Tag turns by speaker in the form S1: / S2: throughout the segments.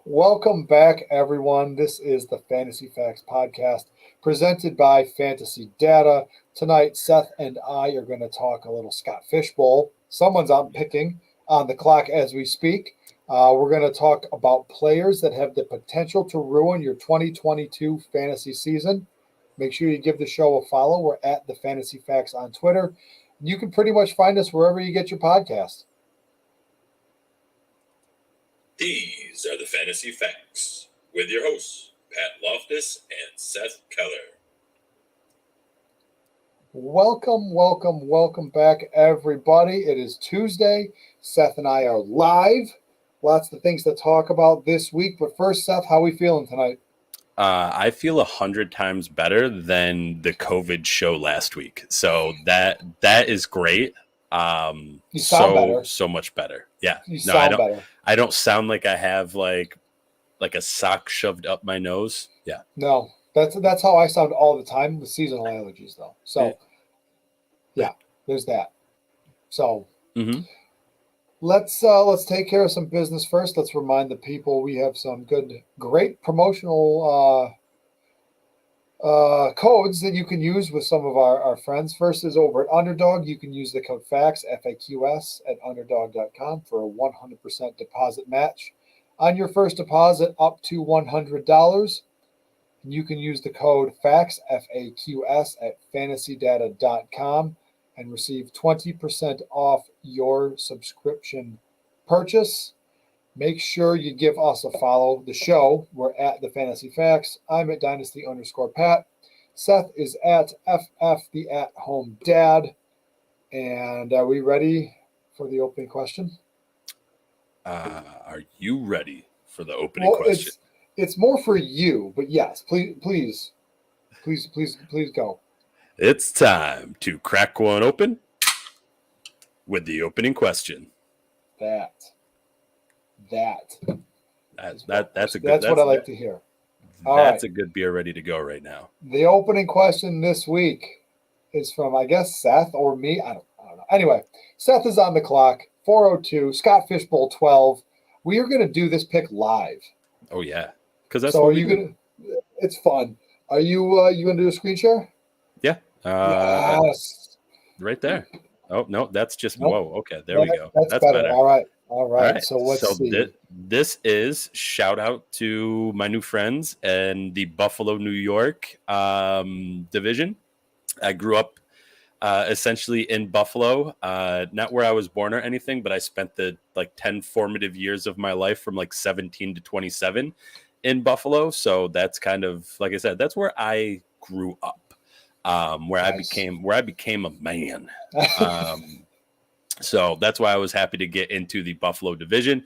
S1: Welcome back, everyone. This is the Fantasy Facts Podcast presented by Fantasy Data. Tonight, Seth and I are going to talk a little Scott Fishbowl. Someone's on picking on the clock as we speak. We're going to talk about players that have the potential to ruin your 2022 fantasy season. Make sure you give the show a follow. We're at the Fantasy Facts on Twitter. You can pretty much find us wherever you get your podcast.
S2: These are the Fantasy Facts with your hosts, Pat Loftus and Seth Keller.
S1: Welcome back, everybody. It is Tuesday. Seth and I are live. Lots of things to talk about this week. But first, Seth, how are we feeling tonight?
S3: I feel 100 times better than the COVID show last week. So that is great.
S1: You sound better.
S3: So much better. Yeah.
S1: You sound better.
S3: I don't sound like I have like a sock shoved up my nose. Yeah.
S1: No, that's how I sound all the time with seasonal allergies, though. So, yeah, there's that. So, let's take care of some business first. Let's remind the people we have some great promotional codes that you can use with some of our friends. First is over at Underdog. You can use the code FAQS, FAQS, at underdog.com for a 100% deposit match on your first deposit up to $100. You can use the code FAQS, FAQS, at fantasydata.com and receive 20% off your subscription purchase. Make sure you give us a follow. The show, we're at the Fantasy Facts. I'm at Dynasty_Pat. Seth is at FF the At Home Dad. And are we ready for the opening question?
S3: Are you ready for the opening question?
S1: It's more for you, but yes, please go.
S3: It's time to crack one open with the opening question.
S1: That's
S3: what
S1: I like to hear.
S3: That's a good beer ready to go right now.
S1: The opening question this week is from, I guess, Seth or me. I don't know. Anyway, Seth is on the clock. 402, Scott Fishbowl 12. We are going to do this pick live.
S3: Oh yeah, because that's
S1: so.
S3: What
S1: are you going to? It's fun. Are you going to do a screen share?
S3: Yeah.
S1: Yes.
S3: Right there. Oh no, that's just whoa. Okay, there we go.
S1: That's better. All right. So let's see.
S3: This is shout out to my new friends and the Buffalo, New York division. I grew up essentially in Buffalo, not where I was born or anything, but I spent the 10 formative years of my life from 17 to 27 in Buffalo. So that's kind of, like I said, that's where I grew up. Where nice. I became a man. So that's why I was happy to get into the Buffalo division.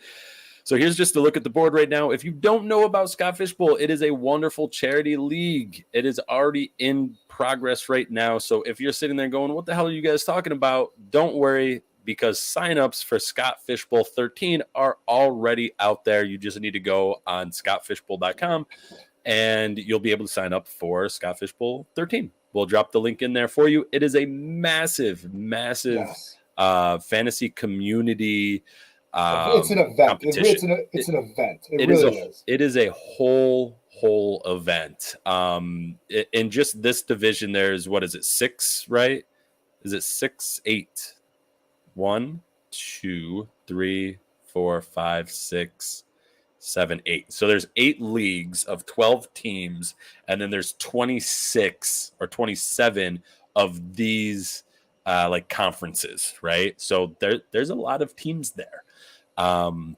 S3: So here's just a look at the board right now. If you don't know about Scott Fishbowl, it is a wonderful charity league. It is already in progress right now. So if you're sitting there going, what the hell are you guys talking about? Don't worry, because signups for Scott Fishbowl 13 are already out there. You just need to go on scottfishbowl.com and you'll be able to sign up for Scott Fishbowl 13. We'll drop the link in there for you. It is a massive yes. Fantasy community.
S1: It's an event. It's an event. It really is.
S3: It is a whole event. In just this division, there's, what is it, 6, right? Is it 6, 8? 1, 2, 3, 4, 5, 6, 7, 8. So there's 8 leagues of 12 teams, and then there's 26 or 27 of these conferences, right? So there's a lot of teams there. And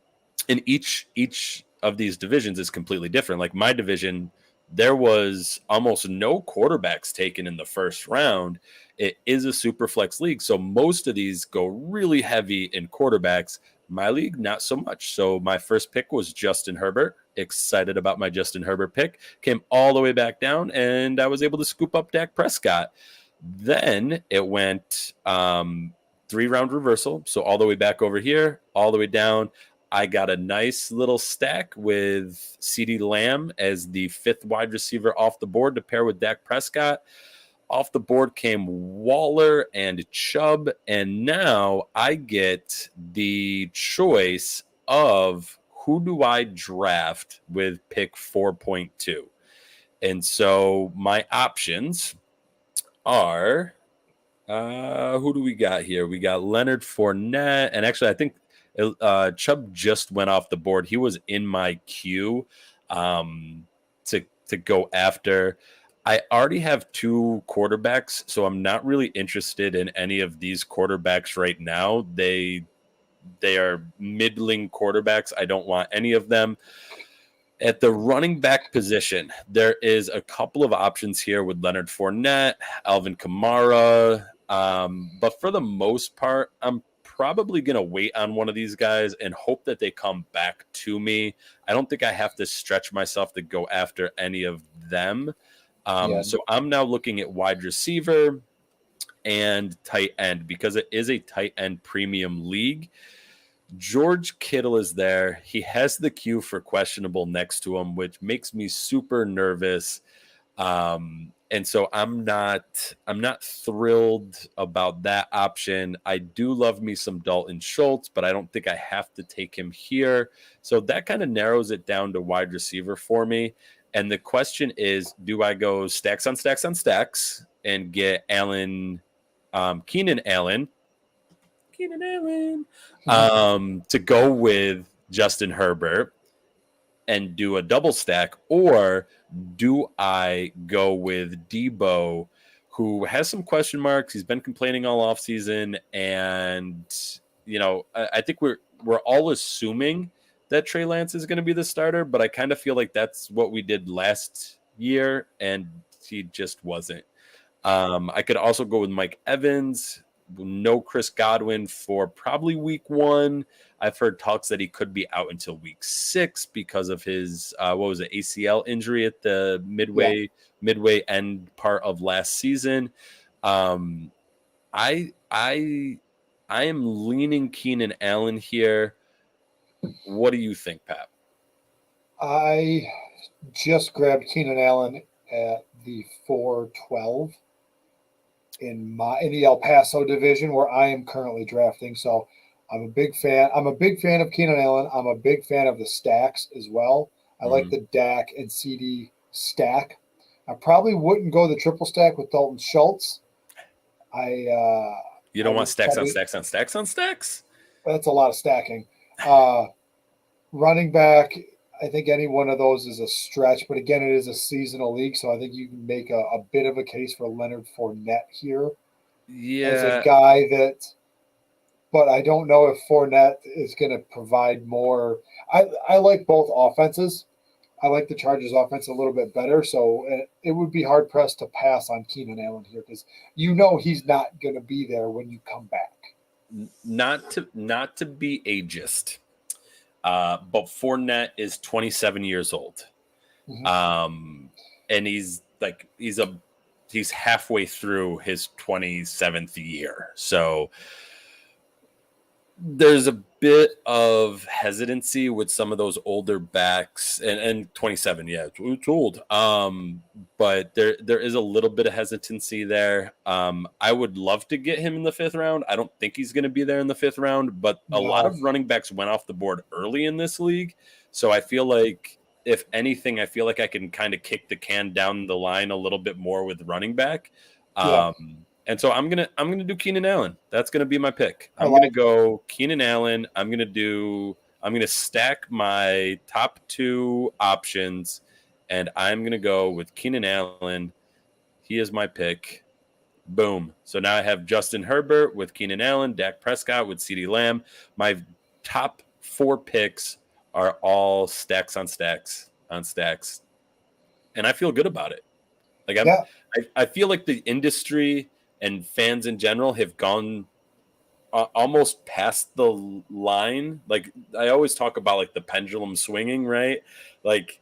S3: each of these divisions is completely different. Like my division, there was almost no quarterbacks taken in the first round. It is a super flex league, so most of these go really heavy in quarterbacks. My league, not so much. So my first pick was Justin Herbert. Excited about my Justin Herbert pick. Came all the way back down, and I was able to scoop up Dak Prescott. Then it went 3-round reversal. So all the way back over here, all the way down. I got a nice little stack with CeeDee Lamb as the 5th wide receiver off the board to pair with Dak Prescott. Off the board came Waller and Chubb, and now I get the choice of who do I draft with pick 4.2? And so my options are, who do we got here? We got Leonard Fournette. And actually, I think Chubb just went off the board. He was in my queue to go after. I already have 2 quarterbacks, so I'm not really interested in any of these quarterbacks right now. They are middling quarterbacks. I don't want any of them. At the running back position, there is a couple of options here with Leonard Fournette, Alvin Kamara. But for the most part, I'm probably going to wait on one of these guys and hope that they come back to me. I don't think I have to stretch myself to go after any of them. So I'm now looking at wide receiver and tight end because it is a tight end premium league. George Kittle is there. He has the queue for questionable next to him, which makes me super nervous. And so I'm not thrilled about that option. I do love me some Dalton Schultz, but I don't think I have to take him here. So that kind of narrows it down to wide receiver for me. And the question is, do I go stacks on stacks on stacks and get Keenan Allen, to go with Justin Herbert and do a double stack, or do I go with Debo, who has some question marks? He's been complaining all offseason, and I think we're all assuming that Trey Lance is going to be the starter, but I kind of feel like that's what we did last year, and he just wasn't. I could also go with Mike Evans. No Chris Godwin for probably week 1. I've heard talks that he could be out until week 6 because of his ACL injury at the midway end part of last season. I am leaning Keenan Allen here. What do you think, Pat?
S1: I just grabbed Keenan Allen at the 412 in the El Paso division where I am currently drafting. So I'm a big fan. I'm a big fan of Keenan Allen. I'm a big fan of the stacks as well. I like the Dak and CD stack. I probably wouldn't go the triple stack with Dalton Schultz.
S3: You don't want stacks on stacks on stacks on stacks?
S1: That's a lot of stacking. Running back, I think any one of those is a stretch, but again, it is a seasonal league, so I think you can make a bit of a case for Leonard Fournette here.
S3: Yeah.
S1: As a guy but I don't know if Fournette is going to provide more. I like both offenses. I like the Chargers offense a little bit better, so it would be hard-pressed to pass on Keenan Allen here because he's not going to be there when you come back.
S3: Not to be ageist. But Fournette is 27 years old. And he's halfway through his 27th year. So there's a bit of hesitancy with some of those older backs and 27. Yeah, it's old. But there is a little bit of hesitancy there. I would love to get him in the 5th round. I don't think he's going to be there in the 5th round, but a lot of running backs went off the board early in this league. So I feel like, if anything, I feel like I can kind of kick the can down the line a little bit more with running back. And so I'm gonna do Keenan Allen. That's gonna be my pick. I'm gonna go Keenan Allen. I'm gonna stack my top 2 options, and I'm gonna go with Keenan Allen. He is my pick. Boom. So now I have Justin Herbert with Keenan Allen, Dak Prescott with CeeDee Lamb. My top 4 picks are all stacks on stacks on stacks, and I feel good about it. Like I feel like the industry and fans in general have gone almost past the line. Like, I always talk about like the pendulum swinging, right? Like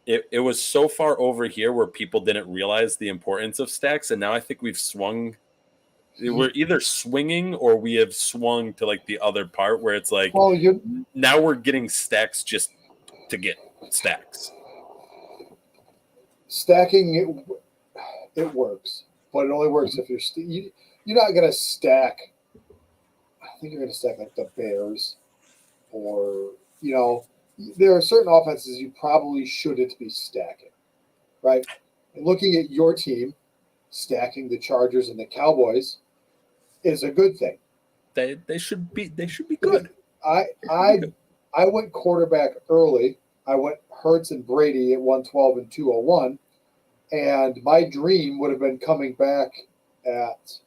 S3: it was so far over here where people didn't realize the importance of stacks. And now I think we've swung. We're either swinging or we have swung to like the other part where it's like, now we're getting stacks just to get stacks.
S1: Stacking, it works. But it only works if you're not going to stack. I think you're going to stack like the Bears, or you there are certain offenses you probably shouldn't be stacking, right? And looking at your team, stacking the Chargers and the Cowboys is a good thing.
S3: They should be good.
S1: I went quarterback early. I went Hurts and Brady at 112 and 201, and my dream would have been coming back at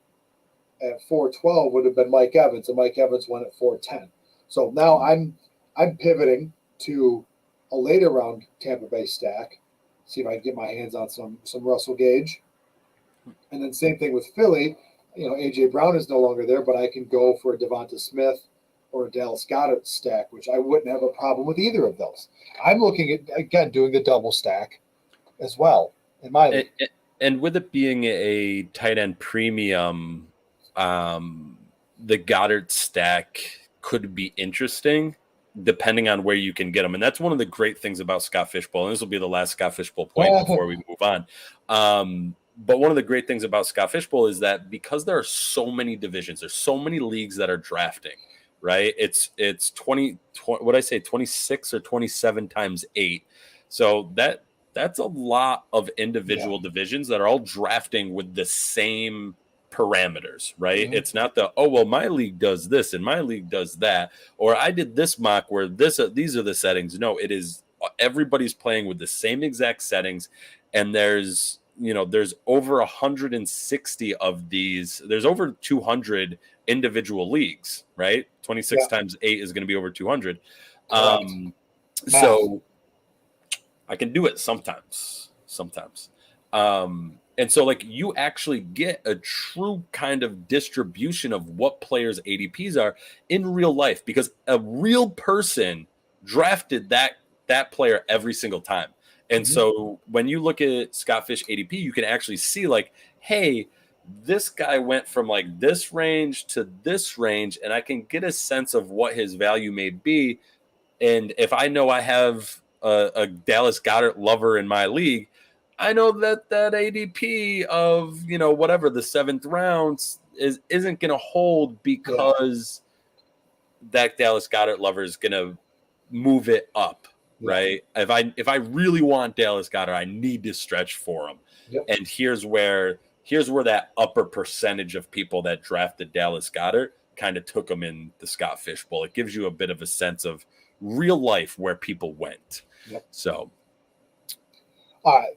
S1: 412 would have been Mike Evans, and Mike Evans went at 410. So now I'm pivoting to a later round Tampa Bay stack. See if I can get my hands on some Russell Gage, and then same thing with Philly. AJ Brown is no longer there, but I can go for a Devonta Smith or a Dallas Goedert stack, which I wouldn't have a problem with either of those. I'm looking at, again, doing the double stack as well in my league.
S3: And with it being a tight end premium, the Goddard stack could be interesting depending on where you can get them. And that's one of the great things about Scott Fishbowl. And this will be the last Scott Fishbowl point before we move on. But one of the great things about Scott Fishbowl is that because there are so many divisions, there's so many leagues that are drafting, right? It's 26 or 27 times 8. So that's a lot of individual divisions that are all drafting with the same parameters, right? Mm-hmm. It's not my league does this and my league does that, or I did this mock where these are the settings. No, it is everybody's playing with the same exact settings, and there's over 160 of these. There's over 200 individual leagues, right? 26 times 8 is going to be over 200. So I can do it sometimes. And so like you actually get a true kind of distribution of what players' ADPs are in real life, because a real person drafted that player every single time. And so when you look at Scott Fish ADP, you can actually see like, hey, this guy went from like this range to this range, and I can get a sense of what his value may be. And if I know I have a Dallas Goedert lover in my league, I know that ADP of, whatever the 7th round isn't going to hold, because that Dallas Goedert lover is going to move it up. Right. If I really want Dallas Goedert, I need to stretch for him. Yep. And here's where that upper percentage of people that drafted Dallas Goedert kind of took him in the Scott Fish Bowl. It gives you a bit of a sense of real life where people went. Yep. So.
S1: All right.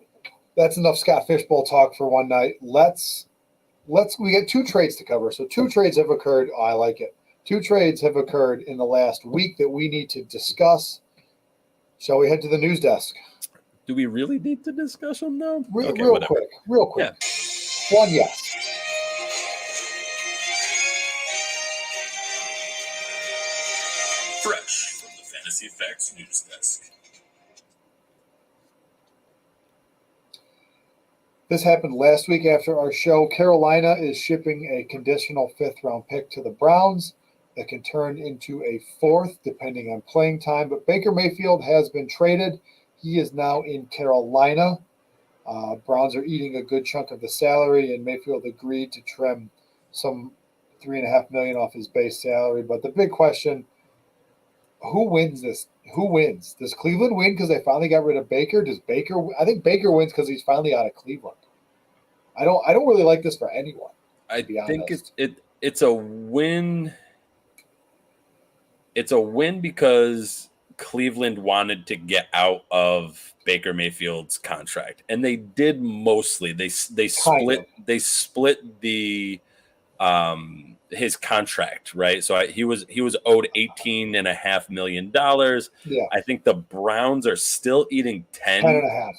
S1: That's enough Scott Fish Bowl talk for one night. We get 2 trades to cover. So 2 trades have occurred. I like it. 2 trades have occurred in the last week that we need to discuss. Shall we head to the news desk?
S3: Do we really need to discuss them now?
S1: Real quick. Yeah. One, yes.
S2: Fresh from the Fantasy Facts news desk.
S1: This happened last week after our show. Carolina is shipping a conditional 5th-round pick to the Browns that can turn into a 4th depending on playing time. But Baker Mayfield has been traded. He is now in Carolina. Browns are eating a good chunk of the salary, and Mayfield agreed to trim some $3.5 million off his base salary. But the big question, who wins this? Who wins? Does Cleveland win because they finally got rid of Baker? I think Baker wins because he's finally out of Cleveland. I don't really like this for anyone.
S3: I think it's a win. It's a win because Cleveland wanted to get out of Baker Mayfield's contract, and they did mostly. They split the his contract, right? So he was owed $18.5 million. Yeah. I think the Browns are still eating 10 and a half.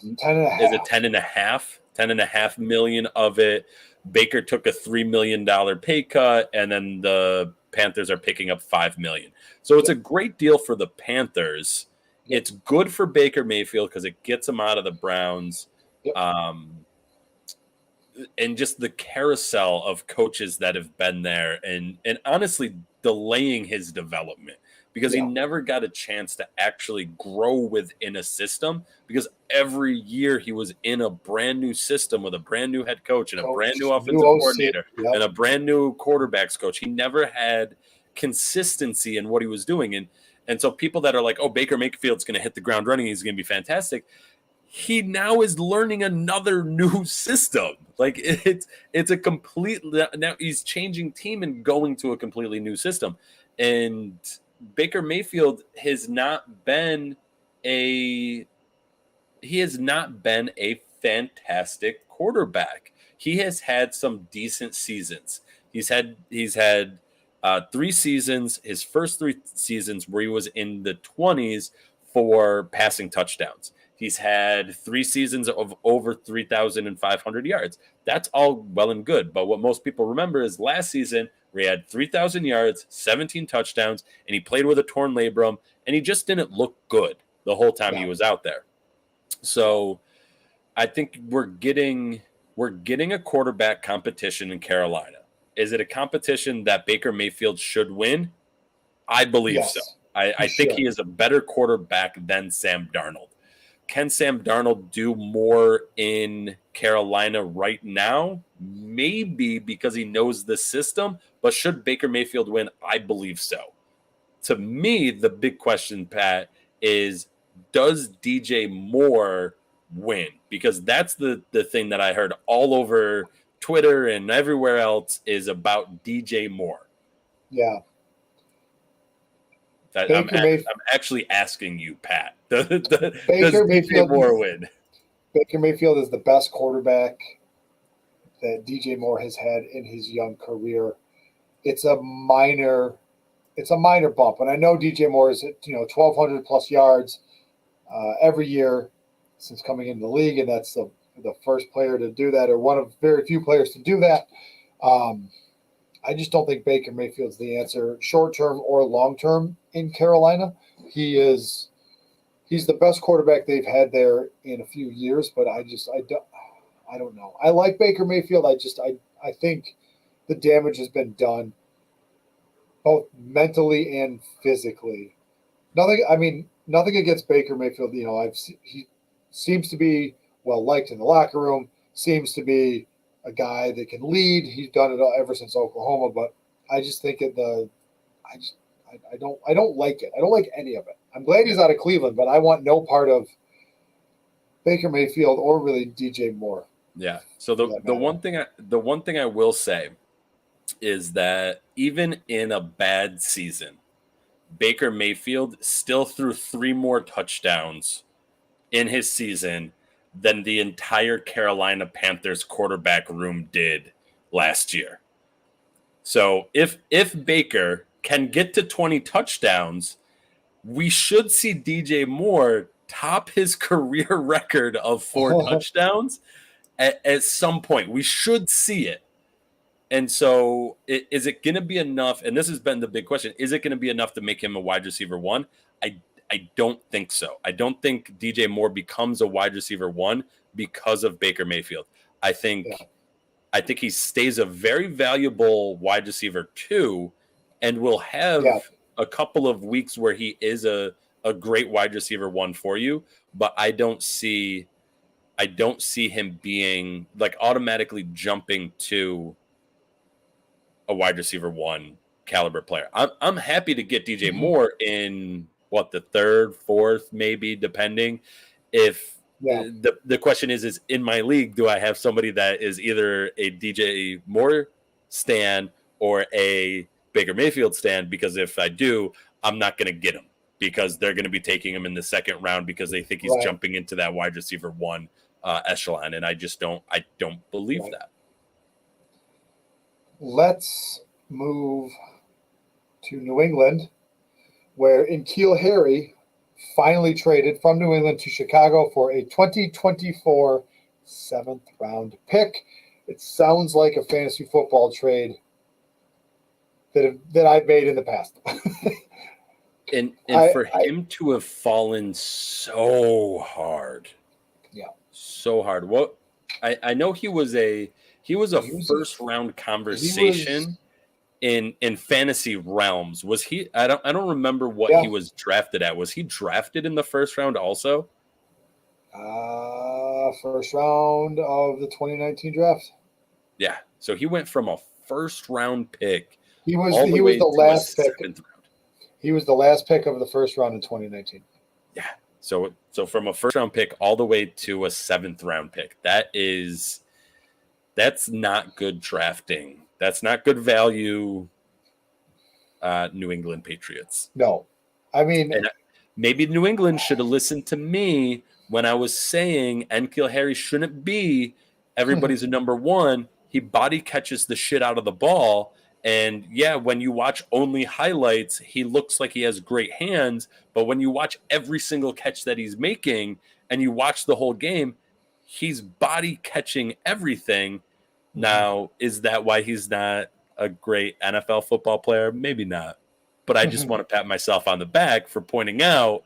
S3: Is it 10.5 million of it? Baker took a $3 million pay cut, and then the Panthers are picking up $5 million. So it's a great deal for the Panthers. Yep. It's good for Baker Mayfield because it gets him out of the Browns. Yep. And just the carousel of coaches that have been there and honestly delaying his development because he never got a chance to actually grow within a system, because every year he was in a brand new system with a brand new head coach and a brand new offensive coordinator and a brand new quarterbacks coach. He never had consistency in what he was doing. And so people that are like, oh, Baker Mayfield's going to hit the ground running, he's going to be fantastic. He now is learning another new system. Like it's a complete, now he's changing team and going to a completely new system. And Baker Mayfield has not been a fantastic quarterback. He has had some decent seasons. He's had 3 seasons, his first 3 seasons where he was in the 20s for passing touchdowns. He's had 3 seasons of over 3,500 yards. That's all well and good. But what most people remember is last season where he had 3,000 yards, 17 touchdowns, and he played with a torn labrum, and he just didn't look good the whole time he was out there. So I think we're getting a quarterback competition in Carolina. Is it a competition that Baker Mayfield should win? I believe so. I think he is a better quarterback than Sam Darnold. Can Sam Darnold do more in Carolina right now? Maybe, because he knows the system. But should Baker Mayfield win? I believe so. To me, the big question, Pat, is does DJ Moore win? Because that's the thing that I heard all over Twitter and everywhere else is about DJ Moore.
S1: Yeah.
S3: I'm actually asking you, Pat. Does
S1: Baker
S3: DJ Moore win?
S1: Baker Mayfield is the best quarterback that DJ Moore has had in his young career. It's a minor bump, and I know DJ Moore is 1,200 plus yards every year since coming into the league, and that's the first player to do that, or one of very few players to do that. I just don't think Baker Mayfield's the answer, short term or long term in Carolina. He's the best quarterback they've had there in a few years, but I don't know. I like Baker Mayfield. I think the damage has been done both mentally and physically. Nothing against Baker Mayfield. He seems to be well liked in the locker room. Seems to be a guy that can lead. He's done it ever since Oklahoma, but I just think I don't like it. I don't like any of it. I'm glad he's out of Cleveland, but I want no part of Baker Mayfield or really DJ Moore.
S3: Yeah. So the one thing I will say is that even in a bad season, Baker Mayfield still threw 3 more touchdowns in his season than the entire Carolina Panthers quarterback room did last year. So if Baker can get to 20 touchdowns, we should see DJ Moore top his career record of 4 touchdowns at some point. We should see it. And so is it going to be enough? And this has been the big question. Is it going to be enough to make him a wide receiver 1? I don't think so. I don't think DJ Moore becomes a wide receiver 1 because of Baker Mayfield. I think he stays a very valuable wide receiver 2 and will have a couple of weeks where he is a great wide receiver 1 for you, but I don't see him being like automatically jumping to a wide receiver 1 caliber player. I'm happy to get DJ Moore in the 3rd, 4th, maybe, depending. If the question is in my league, do I have somebody that is either a DJ Moore stan or a Baker Mayfield stan? Because if I do, I'm not going to get him because they're going to be taking him in the 2nd round because they think he's jumping into that wide receiver 1 echelon, and I don't believe that.
S1: Let's move to New England, where N'Keal Harry finally traded from New England to Chicago for a 2024 7th round pick. It sounds like a fantasy football trade that I've made in the past.
S3: and for him to have fallen so hard. Yeah. So hard. What I know he was a first round conversation in fantasy realms. Was he? I don't remember what he was drafted at. Was he drafted in the 1st round also?
S1: First round of the 2019 draft.
S3: Yeah. So he went from a 1st round pick.
S1: He was the last pick. He was the last pick of the first round in 2019.
S3: Yeah. So from a first round pick all the way to a 7th round pick, that's not good drafting. That's not good value. New England Patriots.
S1: No, I mean,
S3: And maybe New England should have listened to me when I was saying N'Keal Harry shouldn't be everybody's a number one. He body catches the shit out of the ball. And yeah, when you watch only highlights, he looks like he has great hands. But when you watch every single catch that he's making and you watch the whole game, he's body catching everything. Now, is that why he's not a great NFL football player? Maybe not. But I just want to pat myself on the back for pointing out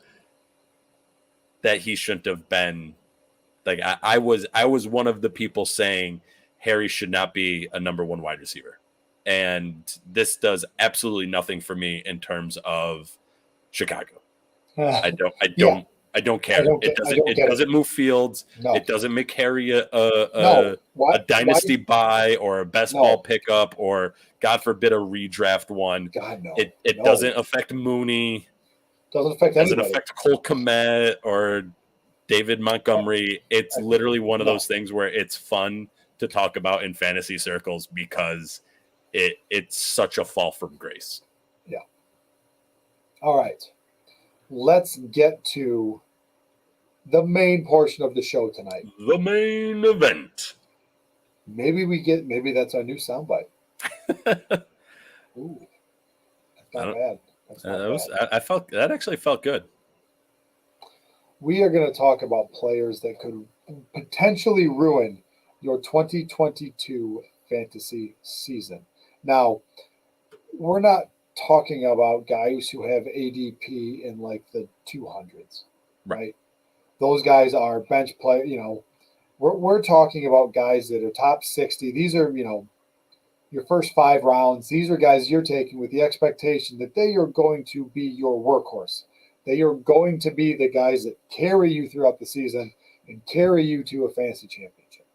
S3: that he shouldn't have been. Like I was one of the people saying Harry should not be a number one wide receiver. And this does absolutely nothing for me in terms of Chicago. I don't care. It doesn't move fields.
S1: No.
S3: It doesn't make Harry a dynasty buy or a best ball pickup or, God forbid, a redraft one.
S1: God, no.
S3: It doesn't affect Mooney.
S1: Doesn't affect anybody.
S3: Doesn't affect Cole Kmet or David Montgomery. It's literally one of those things where it's fun to talk about in fantasy circles because it's such a fall from grace.
S1: Yeah. All right. Let's get to the main portion of the show tonight.
S3: The main event.
S1: Maybe that's our new soundbite. Ooh. That's not bad.
S3: I felt that actually felt good.
S1: We are going to talk about players that could potentially ruin your 2022 fantasy season. Now, we're not talking about guys who have ADP in like the 200s, right? Those guys are bench play. We're talking about guys that are top 60. These are, your first 5 rounds. These are guys you're taking with the expectation that they are going to be your workhorse. They are going to be the guys that carry you throughout the season and carry you to a fantasy championship.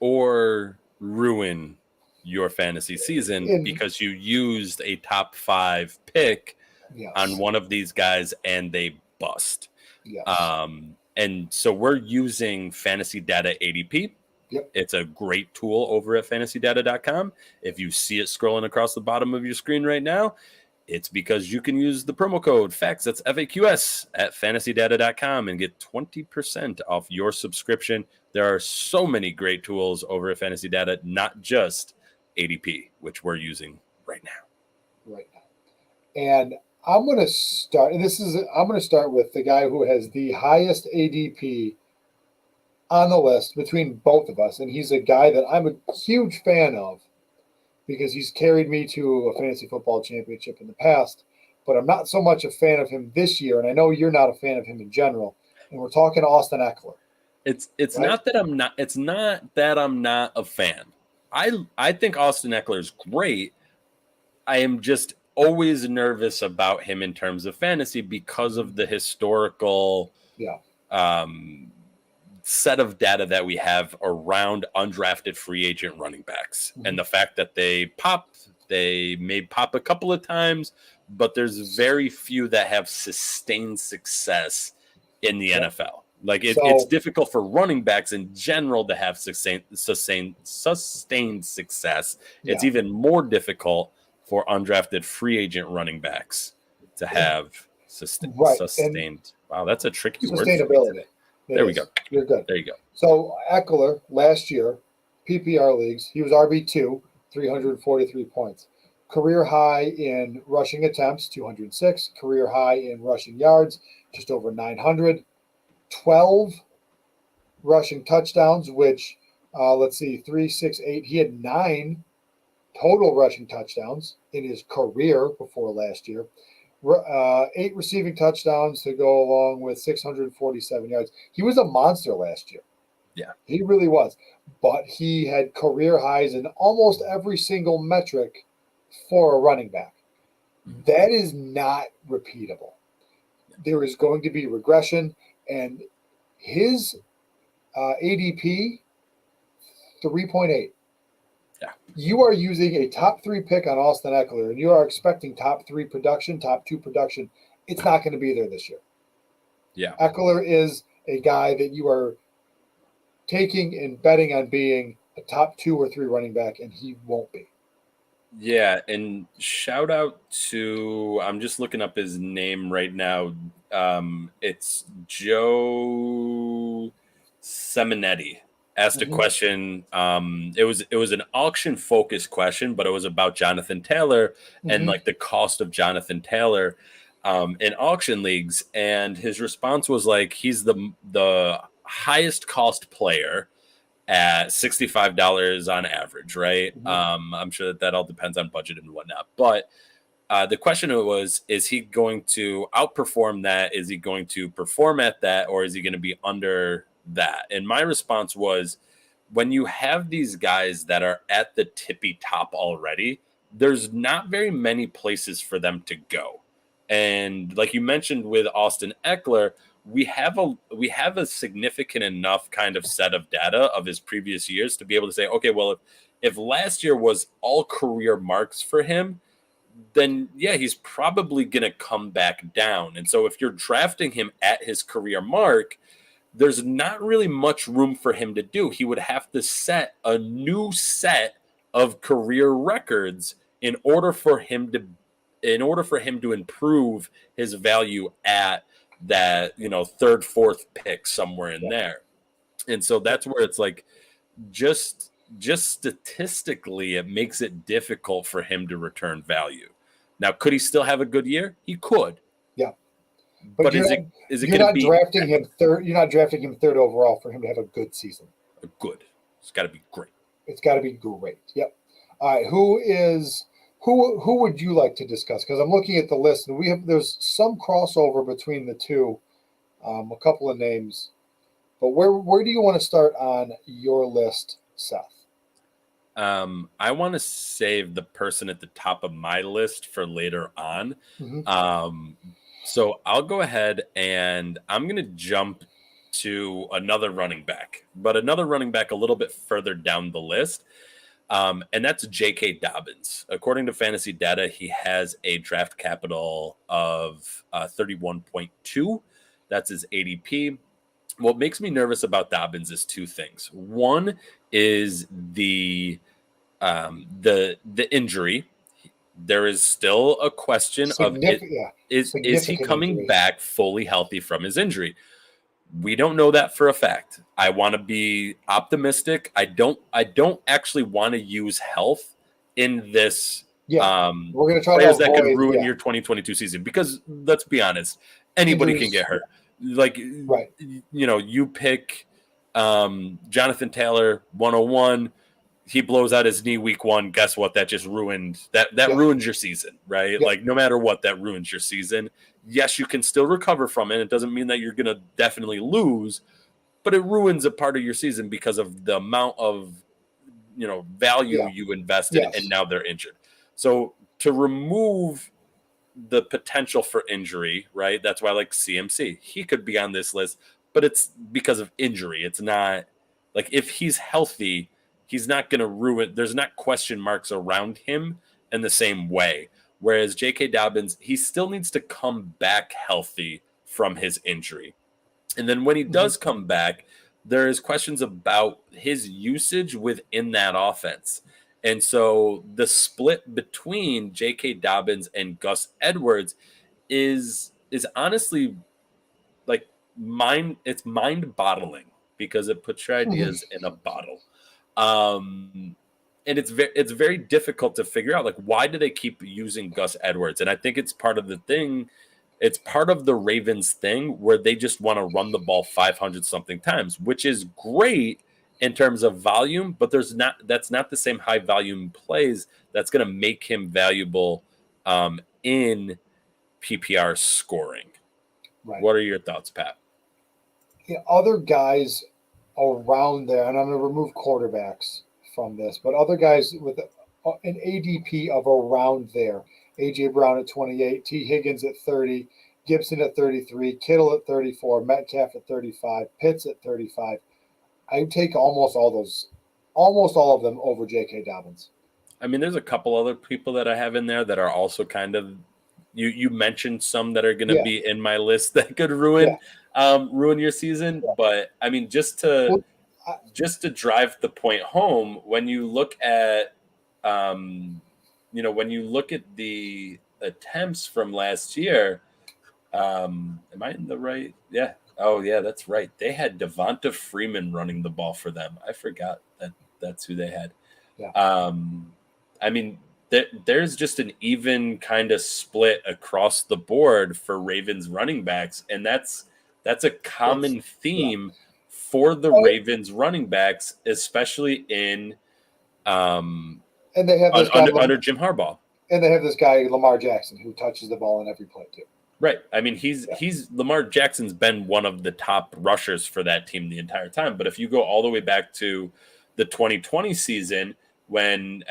S3: Or ruin your fantasy season because you used a top 5 pick on one of these guys and they bust.
S1: Yes.
S3: And so we're using Fantasy Data ADP.
S1: Yep.
S3: It's a great tool over at fantasydata.com. If you see it scrolling across the bottom of your screen right now, it's because you can use the promo code FAQS, that's FAQS, at fantasydata.com and get 20% off your subscription. There are so many great tools over at Fantasy Data, not just ADP, which we're using right now.
S1: And I'm going to start with the guy who has the highest ADP on the list between both of us. And he's a guy that I'm a huge fan of because he's carried me to a fantasy football championship in the past, but I'm not so much a fan of him this year. And I know you're not a fan of him in general. And we're talking Austin Eckler.
S3: It's not that I'm not a fan. I think Austin Eckler is great. I am just always nervous about him in terms of fantasy because of the historical set of data that we have around undrafted free agent running backs and the fact that they may pop a couple of times, but there's very few that have sustained success in the NFL. Like it's difficult for running backs in general to have sustained success. It's even more difficult for undrafted free agent running backs to have sustained. Wow, that's a tricky word.
S1: Sustainability.
S3: There we go.
S1: You're good.
S3: There you go.
S1: So Eckler last year, PPR leagues, he was RB2, 343 points. Career high in rushing attempts, 206. Career high in rushing yards, just over 900. 12 rushing touchdowns, which, 3, 6, 8. He had 9 total rushing touchdowns in his career before last year. 8 receiving touchdowns to go along with 647 yards. He was a monster last year.
S3: Yeah.
S1: He really was. But he had career highs in almost every single metric for a running back. That is not repeatable. There is going to be regression. And his ADP, 3.8.
S3: Yeah.
S1: You are using a top 3 pick on Austin Eckler, and you are expecting top 3 production, top 2 production. It's not going to be there this year.
S3: Yeah.
S1: Eckler is a guy that you are taking and betting on being a top 2 or 3 running back, and he won't be.
S3: Yeah, and shout out to, I'm just looking up his name right now. It's Joe Seminetti asked a question. It was an auction focused question, but it was about Jonathan Taylor and like the cost of Jonathan Taylor in auction leagues. And his response was like, he's the highest cost player at $65 on average, right? I'm sure that all depends on budget and whatnot. But the question was, is he going to outperform that? Is he going to perform at that? Or is he going to be under that? And my response was, when you have these guys that are at the tippy top already, there's not very many places for them to go. And like you mentioned with Austin Eckler, we have a significant enough kind of set of data of his previous years to be able to say, okay, well, if last year was all career marks for him, then yeah, he's probably going to come back down. And so if you're drafting him at his career mark, there's not really much room for him to do. He would have to set a new set of career records in order for him to improve his value at that, third, fourth pick somewhere in there. And so that's where it's like, just statistically, it makes it difficult for him to return value. Now, could he still have a good year? He could.
S1: Yeah.
S3: But is it
S1: you're not drafting him third? You're not drafting him third overall for him to have a good season.
S3: Good. It's got to be great.
S1: It's got to be great. Yep. All right. Who would you like to discuss? Because I'm looking at the list, and there's some crossover between the two, a couple of names. But where do you want to start on your list, Seth?
S3: I want to save the person at the top of my list for later on. So I'll go ahead and I'm going to jump to another running back, but another running back a little bit further down the list. And that's J.K. Dobbins. According to fantasy data, he has a draft capital of 31.2. That's his ADP. What makes me nervous about Dobbins is two things. One is the injury. There is still a question of is he coming back fully healthy from his injury? We don't know that for a fact. I want to be optimistic. I don't actually want to use health in this.
S1: We're going to try
S3: players that could ruin your 2022 season, because let's be honest, anybody can get hurt. Like,
S1: right.
S3: You pick Jonathan Taylor 101. He blows out his knee week 1. Guess what? That just ruined that ruins your season, right? Yep. Like, no matter what, that ruins your season. Yes, you can still recover from it. It doesn't mean that you're going to definitely lose, but it ruins a part of your season because of the amount of, value you invested, and now they're injured. So to remove the potential for injury, right? That's why I like CMC. He could be on this list, but it's because of injury. It's not like, if he's healthy, he's not going to ruin. There's not question marks around him in the same way. Whereas J.K. Dobbins, he still needs to come back healthy from his injury. And then when he does come back, there is questions about his usage within that offense. And so the split between J.K. Dobbins and Gus Edwards is honestly like it's mind-boggling, because it puts your ideas in a bottle. And it's very difficult to figure out, like, why do they keep using Gus Edwards? And I think it's part of the thing. It's part of the Ravens thing where they just want to run the ball 500 something times, which is great in terms of volume, but that's not the same high volume plays that's going to make him valuable in PPR scoring. Right. What are your thoughts, Pat?
S1: Other guys around there, and I'm going to remove quarterbacks from this, but other guys with an ADP of around there: A.J. Brown at 28, T. Higgins at 30, Gibson at 33, Kittle at 34, Metcalf at 35, Pitts at 35. I would take almost all almost all of them over J.K. Dobbins.
S3: I mean, there's a couple other people that I have in there that are also kind of you mentioned some that are going to be in my list that could ruin your season. But I mean, just to drive the point home, when you look at when you look at the attempts from last year, am I in the right? Yeah. Oh yeah, that's right. They had Devonta Freeman running the ball for them. I forgot that's who they had.
S1: Yeah.
S3: I mean, there's just an even kind of split across the board for Ravens running backs, and that's a common theme for the Ravens running backs, especially in
S1: and they have this
S3: under Jim Harbaugh.
S1: And they have this guy Lamar Jackson who touches the ball in every play too.
S3: Right. I mean, he's Lamar Jackson's been one of the top rushers for that team the entire time. But if you go all the way back to the 2020 season, when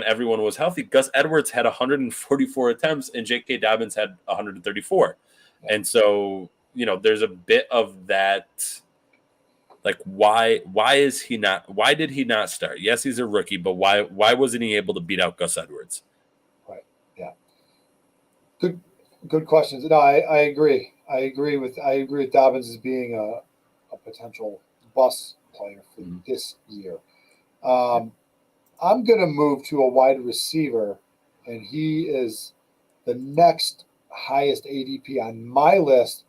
S3: everyone was healthy, Gus Edwards had 144 attempts and J.K. Dobbins had 134. Yeah. And so, there's a bit of that. Like, why did he not start? Yes, he's a rookie, but why wasn't he able to beat out Gus Edwards?
S1: Right. Yeah. Good questions. No, I agree. I agree with Dobbins as being a potential bust player for this year. I'm going to move to a wide receiver, and he is the next highest ADP on my list.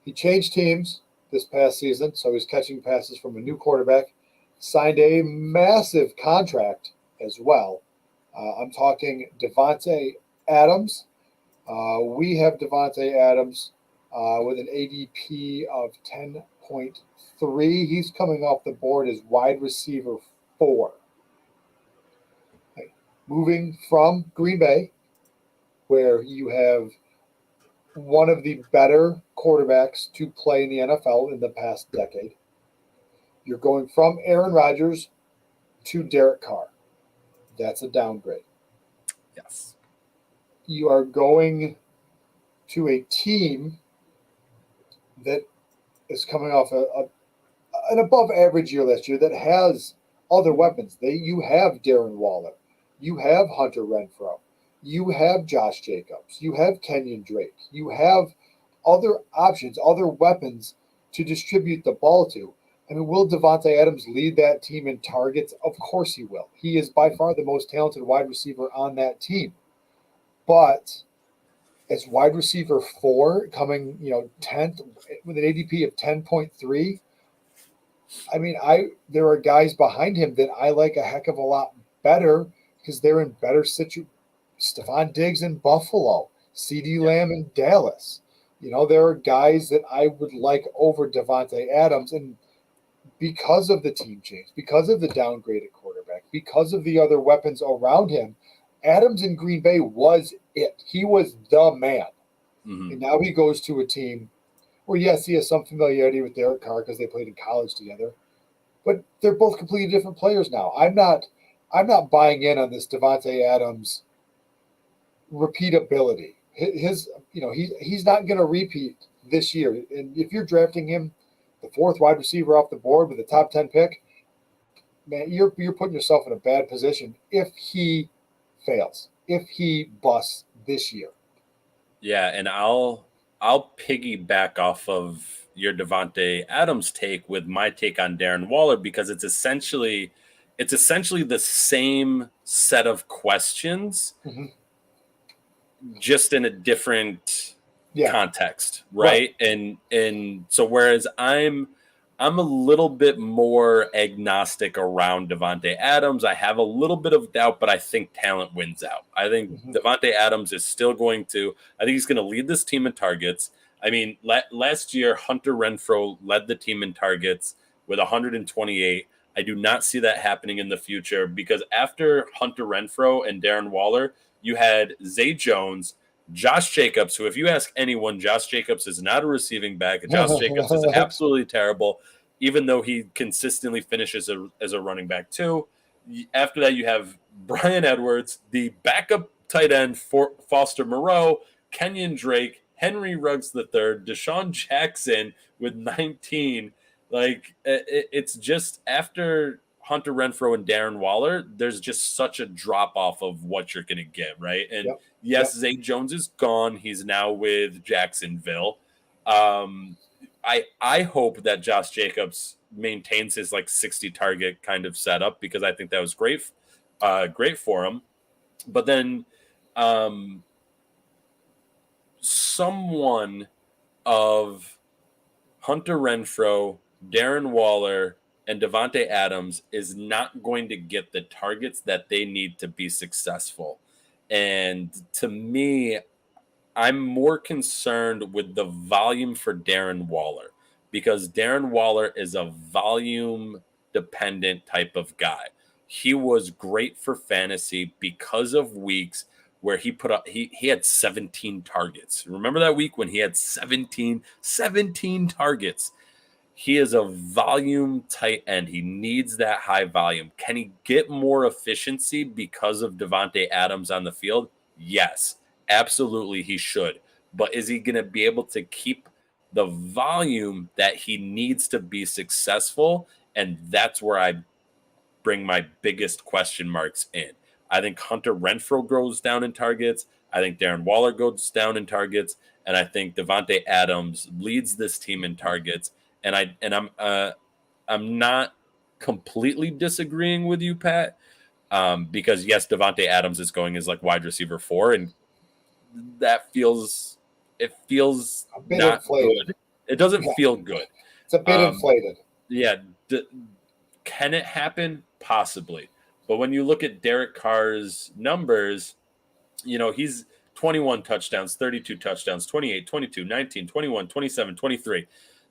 S1: He changed teams this past season, so he's catching passes from a new quarterback, signed a massive contract as well. I'm talking Devonta Adams. We have Devonta Adams with an ADP of 10.3. He's coming off the board as wide receiver 4. Moving from Green Bay, where you have one of the better quarterbacks to play in the NFL in the past decade. You're going from Aaron Rodgers to Derek Carr. That's a downgrade.
S3: Yes.
S1: You are going to a team that is coming off an above average year last year that has other weapons. You have Darren Waller. You have Hunter Renfrow. You have Josh Jacobs. You have Kenyon Drake. You have other options, other weapons to distribute the ball to. I mean, will Devonta Adams lead that team in targets? Of course he will. He is by far the most talented wide receiver on that team. But as wide receiver 4, coming 10th with an ADP of 10.3, I mean, there are guys behind him that I like a heck of a lot better because they're in better situations. Stephon Diggs in Buffalo, CeeDee Lamb in Dallas. There are guys that I would like over Devonta Adams, and because of the team change, because of the downgraded quarterback, because of the other weapons around him, Adams in Green Bay was it. He was the man. Mm-hmm. And now he goes to a team where, yes, he has some familiarity with Derek Carr because they played in college together, but they're both completely different players now. I'm not buying in on this Devonta Adams repeatability. He's not going to repeat this year. And if you're drafting him, the 4th wide receiver off the board with a top 10 pick, man, you're putting yourself in a bad position if he fails, if he busts this year.
S3: Yeah, and I'll piggyback off of your Devonta Adams take with my take on Darren Waller because it's essentially the same set of questions. Mm-hmm. Just in a different context, right? And so whereas I'm a little bit more agnostic around Devonta Adams, I have a little bit of doubt, but I think talent wins out. I think Devonta Adams is still I think he's going to lead this team in targets. I mean, last year Hunter Renfrow led the team in targets with 128. I do not see that happening in the future because after Hunter Renfrow and Darren Waller, you had Zay Jones, Josh Jacobs, who if you ask anyone, Josh Jacobs is not a receiving back. Josh Jacobs is absolutely terrible, even though he consistently finishes as a running back too. After that, you have Bryan Edwards, the backup tight end for Foster Moreau, Kenyon Drake, Henry Ruggs III, Deshaun Jackson with 19. Like, it's just after Hunter Renfrow and Darren Waller, there's just such a drop off of what you're going to get, right? And yes, Zay Jones is gone. He's now with Jacksonville. I hope that Josh Jacobs maintains his like 60 target kind of setup, because I think that was great for him. But then someone of Hunter Renfrow, Darren Waller, and Devonta Adams is not going to get the targets that they need to be successful. And to me, I'm more concerned with the volume for Darren Waller, because Darren Waller is a volume dependent type of guy. He was great for fantasy because of weeks where he put up, he had 17 targets. Remember that week when he had 17 targets? He is a volume tight end. He needs that high volume. Can he get more efficiency because of Devonta Adams on the field? Yes, absolutely he should. But is he going to be able to keep the volume that he needs to be successful? And that's where I bring my biggest question marks in. I think Hunter Renfrow goes down in targets. I think Darren Waller goes down in targets. And I think Devonta Adams leads this team in targets. And I'm not completely disagreeing with you, Pat, because yes, Devonta Adams is going as like wide receiver 4, and that feels not
S1: inflated.
S3: good. It doesn't feel good.
S1: It's a bit inflated.
S3: Yeah, can it happen? Possibly, but when you look at Derek Carr's numbers, he's 21 touchdowns, 32 touchdowns, 28, 22, 19, 21, 27, 23.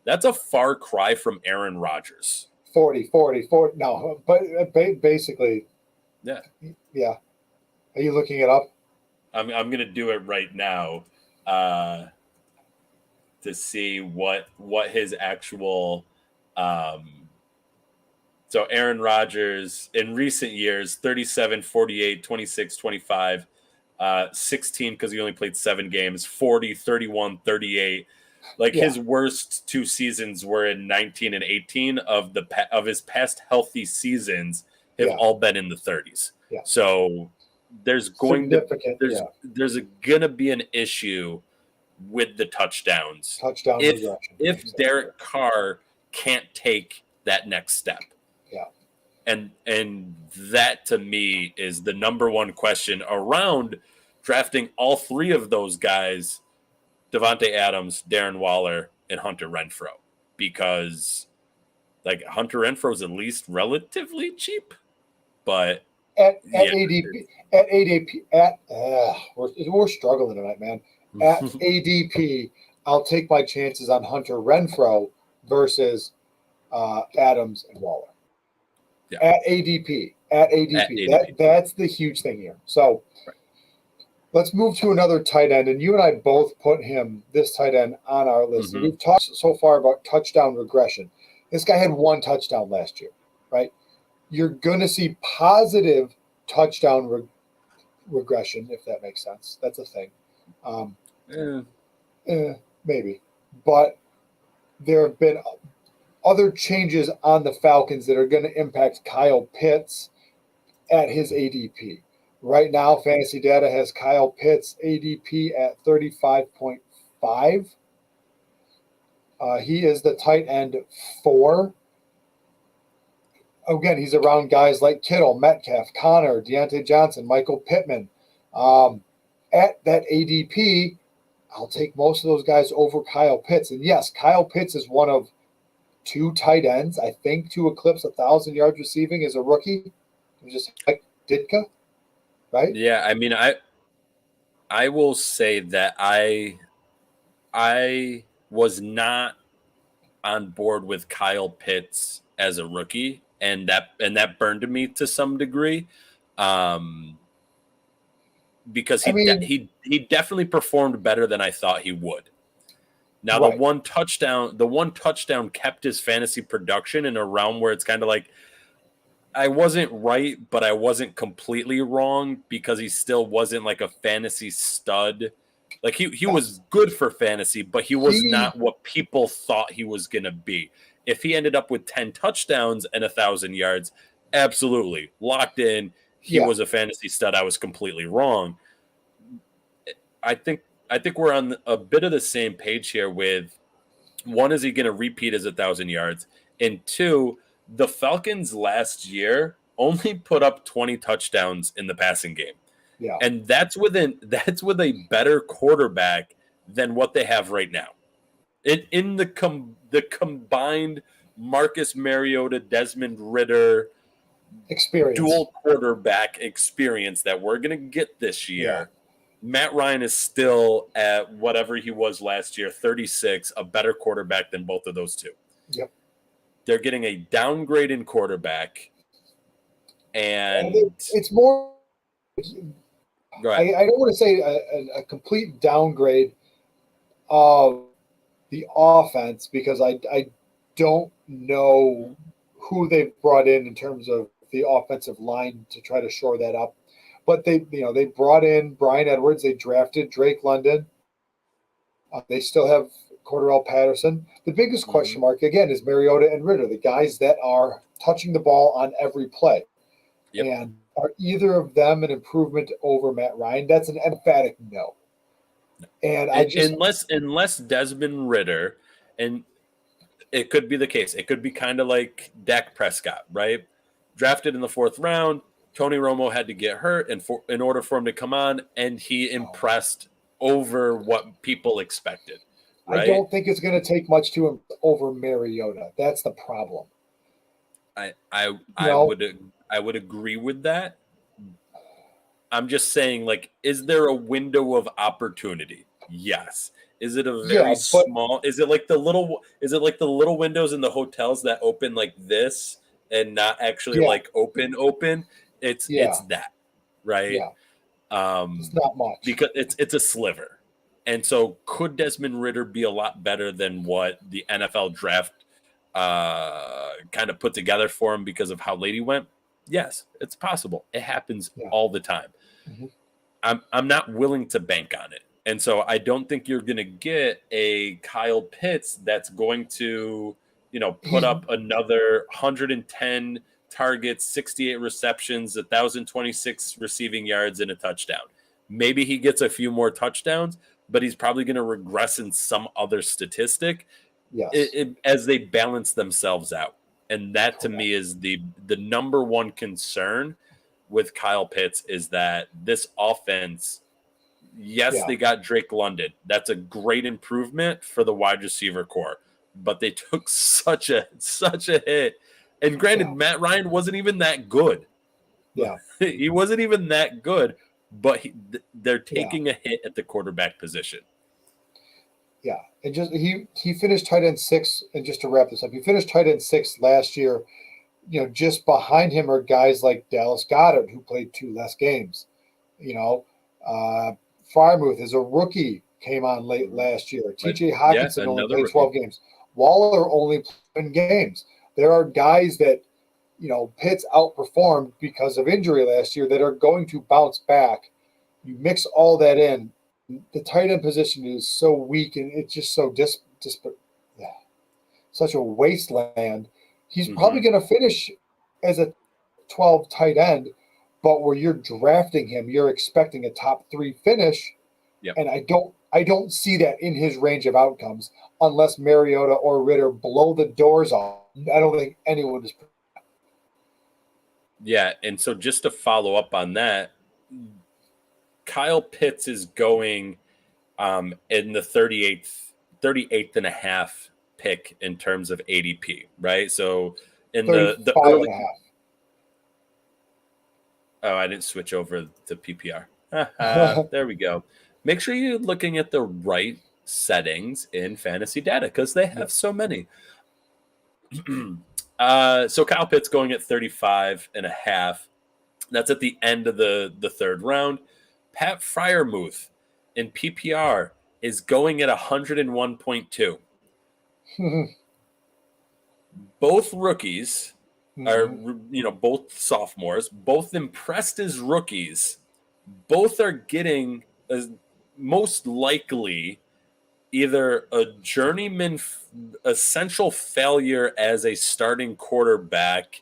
S3: That's a far cry from Aaron Rodgers.
S1: 40. No, but basically.
S3: Yeah.
S1: Yeah. Are you looking it up?
S3: I'm going to do it right now to see what his actual so Aaron Rodgers in recent years, 37, 48, 26, 25, 16 because he only played 7 games, 40, 31, 38. His worst 2 seasons were in 19 and 18 of his past healthy seasons have all been in the 30s. Yeah. So there's going to be an issue with the touchdowns. If Derek Carr can't take that next step. Yeah. And that to me is the number one question around drafting all 3 of those guys, Devonta Adams, Darren Waller, and Hunter Renfrow, because Hunter Renfrow is at least relatively cheap, but
S1: at ADP we're struggling tonight, man. At ADP, I'll take my chances on Hunter Renfrow versus Adams and Waller. Yeah. At ADP. That's the huge thing here. So. Right. Let's move to another tight end, and you and I both put this tight end on our list. Mm-hmm. We've talked so far about touchdown regression. This guy had 1 touchdown last year, right? You're going to see positive touchdown regression, if that makes sense. That's a thing. Maybe. But there have been other changes on the Falcons that are going to impact Kyle Pitts at his ADP. Right now, Fantasy Data has Kyle Pitts ADP at 35.5. He is the tight end 4. Again, he's around guys like Kittle, Metcalf, Connor, Deontay Johnson, Michael Pittman. At that ADP, I'll take most of those guys over Kyle Pitts. And yes, Kyle Pitts is one of 2 tight ends, I think, to eclipse 1,000 yards receiving as a rookie. Just like Ditka. Right?
S3: Yeah, I mean, I will say that I was not on board with Kyle Pitts as a rookie, and that burned me to some degree, because he definitely performed better than I thought he would. Now right. the one touchdown kept his fantasy production in a realm where it's kind of like, I wasn't right, but I wasn't completely wrong, because he still wasn't like a fantasy stud. Like he was good for fantasy, but he was not what people thought he was going to be. If he ended up with 10 touchdowns and 1,000 yards, Absolutely. Locked in. He was a fantasy stud. I was completely wrong. I think we're on a bit of the same page here with, one, is he going to repeat his 1,000 yards? And two, the Falcons last year only put up 20 touchdowns in the passing game.
S1: Yeah.
S3: And that's with a better quarterback than what they have right now. In the combined Marcus Mariota, Desmond Ridder
S1: Experience.
S3: dual quarterback experience that we're going to get this year.
S1: Yeah.
S3: Matt Ryan is still at whatever he was last year, 36, a better quarterback than both of those two.
S1: Yep.
S3: They're getting a downgrade in quarterback, and
S1: it's more.
S3: Right.
S1: I don't want to say a complete downgrade of the offense, because I don't know who they've brought in terms of the offensive line to try to shore that up. But they brought in Brian Edwards. They drafted Drake London. They still have Cordarrelle Patterson. The biggest question mark, again, is Mariota and Ridder, the guys that are touching the ball on every play.
S3: Yep.
S1: And are either of them an improvement over Matt Ryan? That's an emphatic no. And
S3: unless Desmond Ridder, and it could be the case. It could be kind of like Dak Prescott, right? Drafted in the 4th round. Tony Romo had to get hurt in order for him to come on, and he impressed over what people expected. Right?
S1: I don't think it's going to take much to over Mariota. That's the problem.
S3: I would agree with that. I'm just saying, like, is there a window of opportunity? Yes. Is it a very small? Is it like the little windows in the hotels that open like this and not actually like open? It's that, right?
S1: Yeah. It's not much,
S3: because it's a sliver. And so, could Desmond Ridder be a lot better than what the NFL draft kind of put together for him because of how late he went? Yes, it's possible. It happens all the time.
S1: Mm-hmm.
S3: I'm not willing to bank on it. And so I don't think you're going to get a Kyle Pitts that's going to, put up another 110 targets, 68 receptions, 1,026 receiving yards, and a touchdown. Maybe he gets a few more touchdowns, but he's probably going to regress in some other statistic as they balance themselves out. And that, to me, is the number one concern with Kyle Pitts, is that this offense, they got Drake London. That's a great improvement for the wide receiver core. But they took such a hit. And granted, Matt Ryan wasn't even that good.
S1: Yeah.
S3: He wasn't even that good, but they're taking a hit at the quarterback position.
S1: Yeah. And just he finished tight end 6, and just to wrap this up, he finished tight end 6 last year. Just behind him are guys like Dallas Goedert, who played 2 less games. Freiermuth is a rookie, came on late last year. TJ Hawkinson only played 12 games. Waller only played 10 games. There are guys that, Pitts outperformed because of injury last year that are going to bounce back. You mix all that in, the tight end position is so weak, and it's just so such a wasteland. He's probably going to finish as a 12 tight end, but where you're drafting him, you're expecting a top 3 finish.
S3: Yep.
S1: And I don't see that in his range of outcomes unless Mariota or Ridder blow the doors off. I don't think anyone is.
S3: Yeah, and so just to follow up on that, Kyle Pitts is going in the 38th and a half pick in terms of ADP, right? So in the early, I didn't switch over to PPR. There we go. Make sure you're looking at the right settings in fantasy data, because they have so many. So Kyle Pitts going at 35 and a half. That's at the end of the 3rd round. Pat Freiermuth in PPR is going at 101.2. Both rookies are, both sophomores, both impressed as rookies. Both are getting most likely either a journeyman, essential failure as a starting quarterback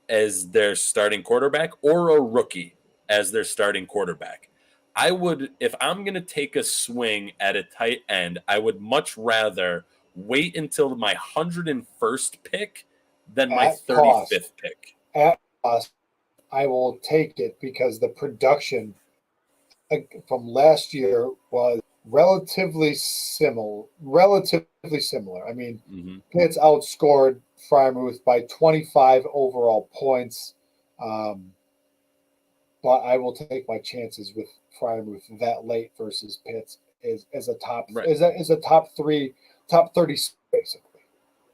S3: as their starting quarterback or a rookie as their starting quarterback. I would, if I'm going to take a swing at a tight end, I would much rather wait until my 101st pick than my
S1: At cost.
S3: 35th pick.
S1: At cost, I will take it because the production from last year was relatively similar. I mean, Pitts outscored Frymouth by 25 overall points. But I will take my chances with Frymouth that late versus Pitts as a top as a top 30 basically.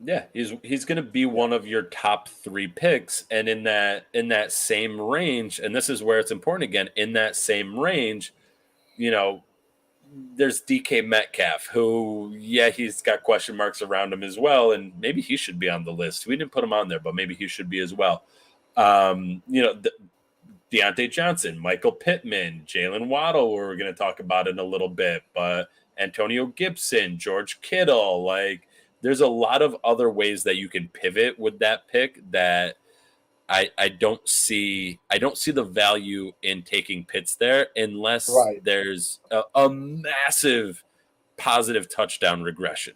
S3: Yeah, he's going to be one of your top 3 picks, and in that same range, and this is where it's important again. In that same range, there's DK Metcalf, who he's got question marks around him as well, and maybe he should be on the list. We didn't put him on there, but maybe he should be as well. Deontay Johnson, Michael Pittman, Jalen Waddle, who we're going to talk about in a little bit, but Antonio Gibson, George Kittle, there's a lot of other ways that you can pivot with that pick that I don't see the value in taking Pitts there unless there's a massive positive touchdown regression.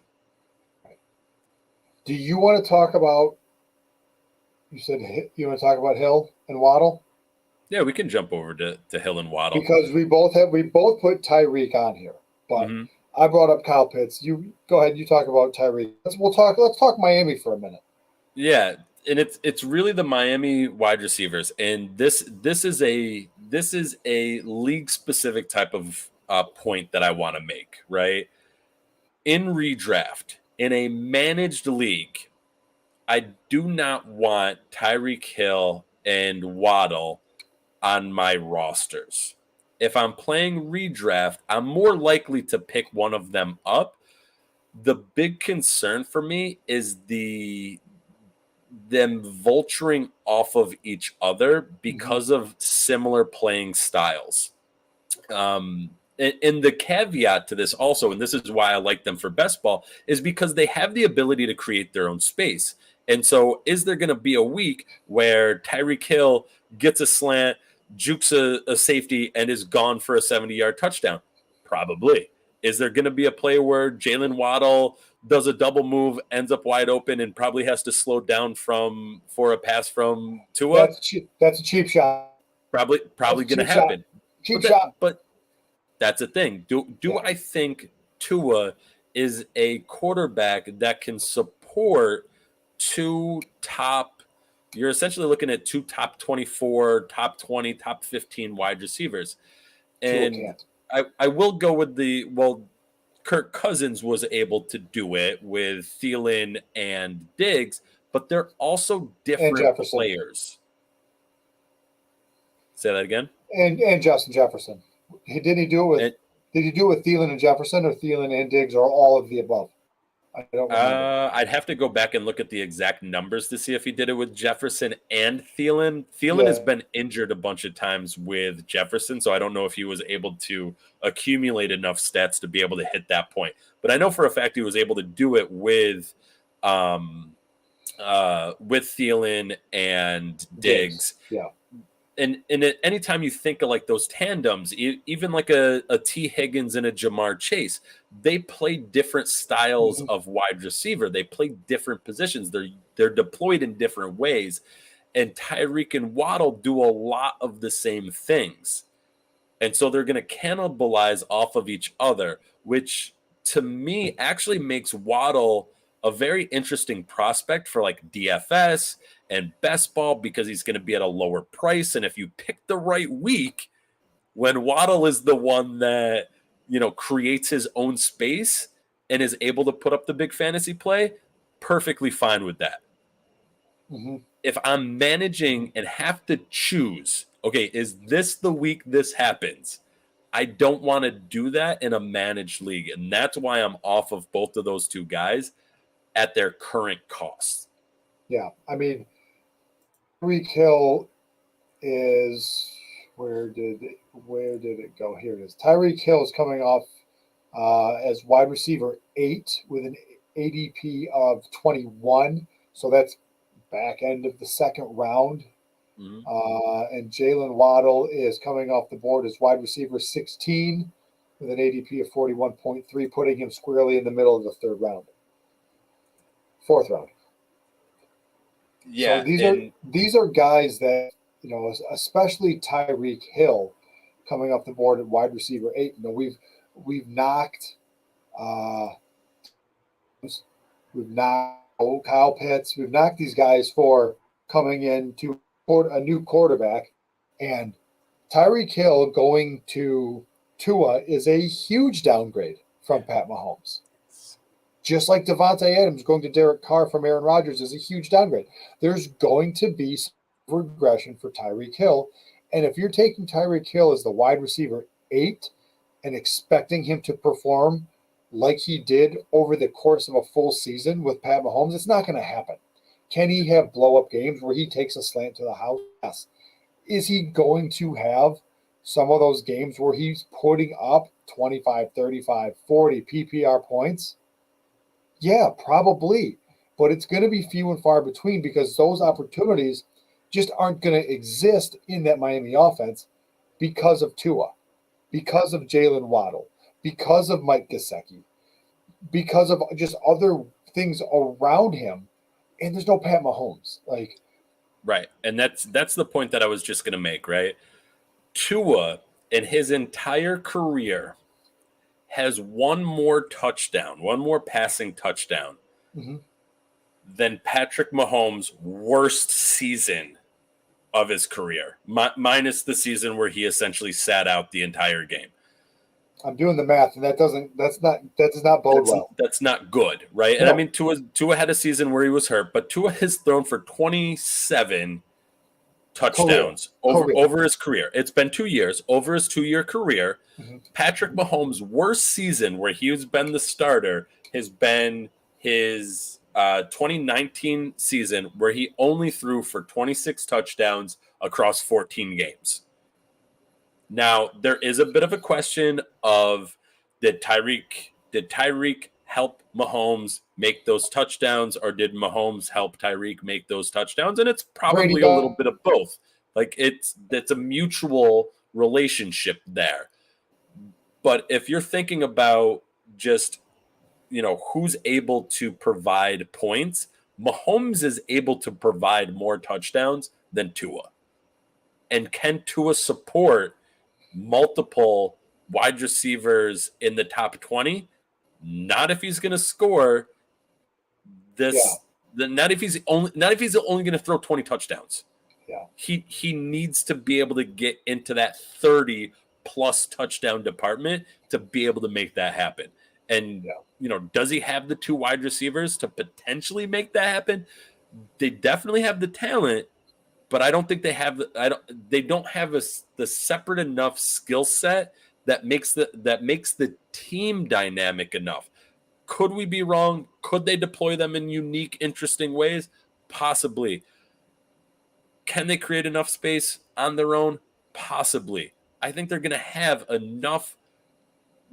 S1: Do you want to talk about, you said you want to talk about Hill and Waddle?
S3: Yeah, we can jump over to Hill and Waddle.
S1: Because we both put Tyreek on here, but I brought up Kyle Pitts. You go ahead. You talk about Tyreek. Let's talk Miami for a minute.
S3: Yeah, and it's really the Miami wide receivers, and this is a league specific type of point that I want to make. Right, in redraft in a managed league, I do not want Tyreek Hill and Waddle on my rosters. If I'm playing redraft, I'm more likely to pick one of them up. The big concern for me is them vulturing off of each other because of similar playing styles. And the caveat to this also, and this is why I like them for best ball, is because they have the ability to create their own space. And so is there going to be a week where Tyreek Hill gets a slant, jukes a safety, and is gone for a 70-yard touchdown? Probably. Is there going to be a play where Jalen Waddle does a double move, ends up wide open, and probably has to slow down for a pass from Tua?
S1: That's a cheap shot.
S3: Probably going to happen.
S1: Cheap shot.
S3: But that's the thing. Do I think Tua is a quarterback that can support you're essentially looking at 2 top 24, top 20, top 15 wide receivers. And I will go with Kirk Cousins was able to do it with Thielen and Diggs, but they're also different players. Say that again?
S1: And Justin Jefferson. Did he do it with Thielen and Jefferson, or Thielen and Diggs, or all of the above? I don't remember.
S3: I'd have to go back and look at the exact numbers to see if he did it with Jefferson and Thielen. Thielen has been injured a bunch of times with Jefferson, so I don't know if he was able to accumulate enough stats to be able to hit that point. But I know for a fact he was able to do it with Thielen and Diggs.
S1: Yeah.
S3: And anytime you think of those tandems, even a T. Higgins and a Jamar Chase, they play different styles of wide receiver. They play different positions. They're deployed in different ways. And Tyreek and Waddle do a lot of the same things. And so they're going to cannibalize off of each other, which to me actually makes Waddle a very interesting prospect for DFS and best ball, because he's going to be at a lower price. And if you pick the right week, when Waddle is the one that, creates his own space and is able to put up the big fantasy play, perfectly fine with that. If I'm managing and have to choose, okay, is this the week this happens? I don't want to do that in a managed league. And that's why I'm off of both of those two guys at their current costs.
S1: Yeah. I mean, Tyreek Hill is where did it go? Here it is. Tyreek Hill is coming off as wide receiver 8 with an ADP of 21. So that's back end of the second round.
S3: Mhm.
S1: And Jalen Waddle is coming off the board as wide receiver 16 with an ADP of 41.3, putting him squarely in the middle of the fourth round.
S3: Yeah,
S1: So these are guys that, especially Tyreek Hill coming off the board at wide receiver 8. We've knocked Kyle Pitts, we've knocked these guys for coming into a new quarterback, and Tyreek Hill going to Tua is a huge downgrade from Pat Mahomes. Just like Devonta Adams going to Derek Carr from Aaron Rodgers is a huge downgrade. There's going to be some regression for Tyreek Hill. And if you're taking Tyreek Hill as the wide receiver 8 and expecting him to perform like he did over the course of a full season with Pat Mahomes, it's not going to happen. Can he have blow-up games where he takes a slant to the house? Yes. Is he going to have some of those games where he's putting up 25, 35, 40 PPR points? Yeah, probably. But it's going to be few and far between because those opportunities just aren't going to exist in that Miami offense because of Tua, because of Jalen Waddle, because of Mike Gesicki, because of just other things around him. And there's no Pat Mahomes.
S3: Right. And that's the point that I was just going to make, right? Tua in his entire career has one more passing touchdown than Patrick Mahomes' worst season of his career, minus the season where he essentially sat out the entire game.
S1: I'm doing the math, and that does not bode well.
S3: That's not good, right?
S1: No.
S3: And I mean, Tua had a season where he was hurt, but Tua has thrown for 27 touchdowns over his career. It's been 2 years. Over his 2-year career, Patrick Mahomes' worst season where he's been the starter has been his 2019 season where he only threw for 26 touchdowns across 14 games. Now, there is a bit of a question of did Tyreek help Mahomes make those touchdowns, or did Mahomes help Tyreek make those touchdowns? And it's probably a little bit of both. It's a mutual relationship there. But if you're thinking about just, who's able to provide points, Mahomes is able to provide more touchdowns than Tua. And can Tua support multiple wide receivers in the top 20? Not if he's going to score this. Yeah. Not if he's only going to throw 20 touchdowns.
S1: Yeah.
S3: He needs to be able to get into that 30 plus touchdown department to be able to make that happen. And does he have the 2 wide receivers to potentially make that happen? They definitely have the talent. But I don't think they have. They don't have the separate enough skill set that makes the team dynamic enough. Could we be wrong? Could they deploy them in unique, interesting ways? Possibly. Can they create enough space on their own? Possibly. I think they're going to have enough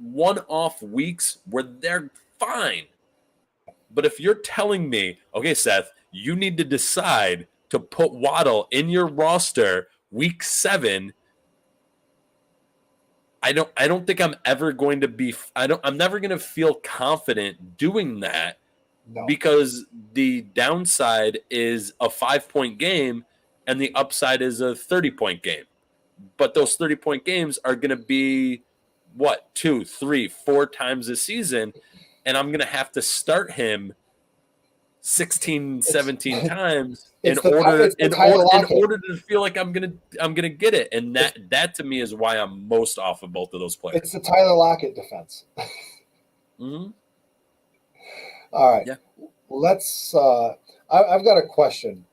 S3: one-off weeks where they're fine. But if you're telling me, okay, Seth, you need to decide to put Waddle in your roster week 7, I don't think I'm ever going to be I'm never going to feel confident doing that. No. Because the downside is a 5-point game and the upside is a 30-point game. But those 30-point games are going to be 2, 3, 4 times a season, and I'm going to have to start him 16, 17 times in order to feel like I'm gonna get it. And that to me is why I'm most off of both of those players.
S1: It's the Tyler Lockett defense.
S3: Mm-hmm.
S1: All right. Yeah. Let's I've got a question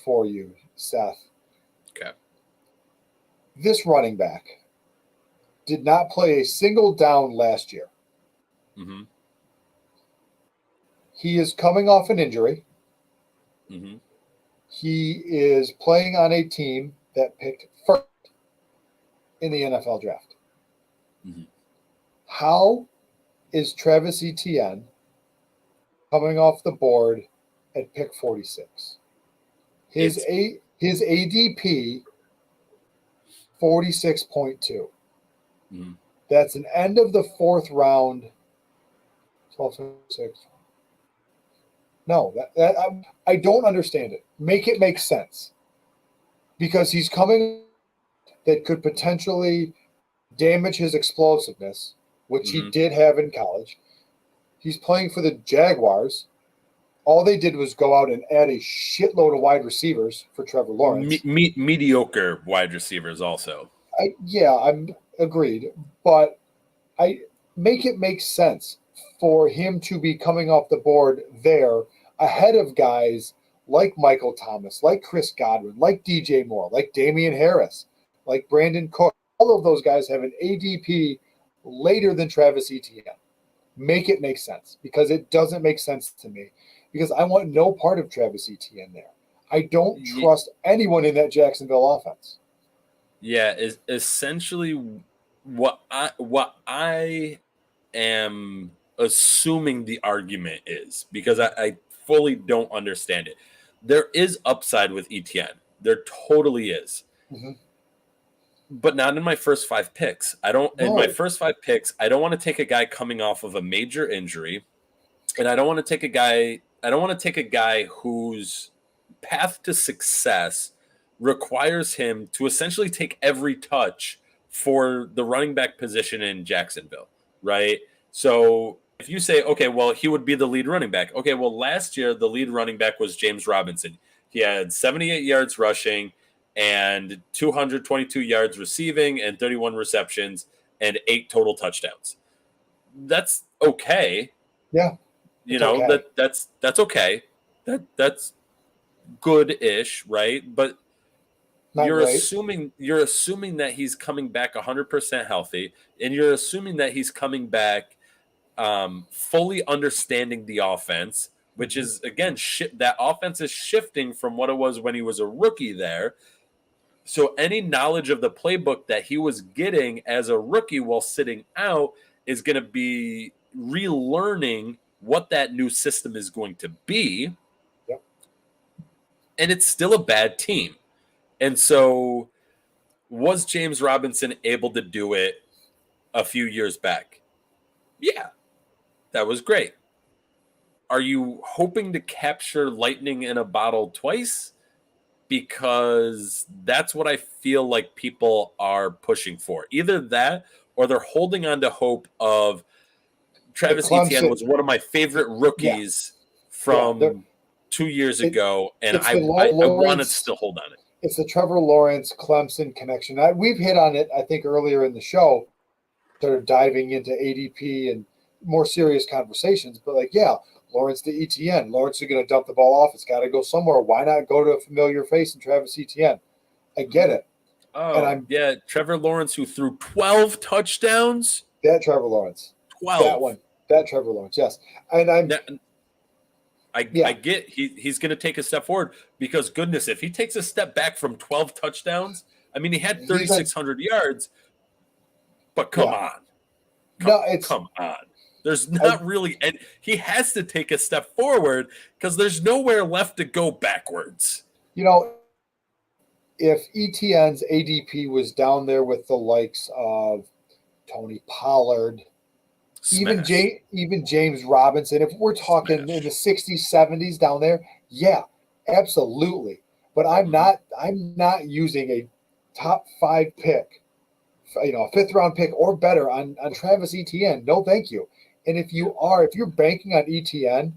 S1: for you, Seth.
S3: Okay.
S1: This running back did not play a single down last year.
S3: Mm-hmm.
S1: He is coming off an injury.
S3: Mm-hmm.
S1: He is playing on a team that picked first in the NFL draft.
S3: Mm-hmm.
S1: How is Travis Etienne coming off the board at pick 46? His ADP 46.2.
S3: Mhm.
S1: That's an end of the fourth round. 12, 6. No, I don't understand it. Make it make sense. Because he's coming that could potentially damage his explosiveness, which he did have in college. He's playing for the Jaguars. All they did was go out and add a shitload of wide receivers for Trevor Lawrence.
S3: Mediocre wide receivers also.
S1: I'm agreed, but I make it make sense for him to be coming off the board there ahead of guys like Michael Thomas, like Chris Godwin, like DJ Moore, like Damian Harris, like Brandon Cook. All of those guys have an ADP later than Travis Etienne. Make it make sense, because it doesn't make sense to me, because I want no part of Travis Etienne there. I don't trust anyone in that Jacksonville offense.
S3: Yeah, is essentially what I am assuming the argument is, because I fully don't understand it. There is upside with Etienne. There totally is.
S1: Mm-hmm.
S3: But not in my first 5 picks. In my first 5 picks, I don't want to take a guy coming off of a major injury. And I don't want to take a guy whose path to success requires him to essentially take every touch for the running back position in Jacksonville, right? So if you say, okay, well, he would be the lead running back. Okay, well, last year the lead running back was James Robinson. He had 78 yards rushing and 222 yards receiving and 31 receptions and 8 total touchdowns. That's okay.
S1: Yeah.
S3: Okay. That's okay. That's good-ish, right? But you're assuming that he's coming back 100% healthy, and you're assuming that he's coming back fully understanding the offense, which is, again, that offense is shifting from what it was when he was a rookie there. So any knowledge of the playbook that he was getting as a rookie while sitting out is going to be relearning what that new system is going to be.
S1: Yep.
S3: And it's still a bad team. And so was James Robinson able to do it a few years back? Yeah, that was great. Are you hoping to capture lightning in a bottle twice? Because that's what I feel like people are pushing for. Either that, or they're holding on to hope of Travis Etienne was one of my favorite rookies from 2 years ago, and I want to still hold on it.
S1: It's the Trevor Lawrence Clemson connection. We've hit on it, I think, earlier in the show, started diving into ADP and more serious conversations. But Lawrence to Etienne. Lawrence is going to dump the ball off. It's got to go somewhere. Why not go to a familiar face in Travis Etienne? I get it.
S3: Oh, Trevor Lawrence, who threw 12 touchdowns.
S1: That Trevor Lawrence.
S3: 12.
S1: That one. That Trevor Lawrence, yes. And
S3: I get he's going to take a step forward, because, goodness, if he takes a step back from 12 touchdowns, I mean, he had 3,600 yards, but come on. Come on. There's not really – and he has to take a step forward, because there's nowhere left to go backwards.
S1: If Etienne's ADP was down there with the likes of Tony Pollard, even James Robinson, if we're talking in the 60s, 70s down there, yeah, absolutely. But I'm not using a top 5 pick, a 5th round pick or better on Travis Etienne. No, thank you. And if you're banking on Etienne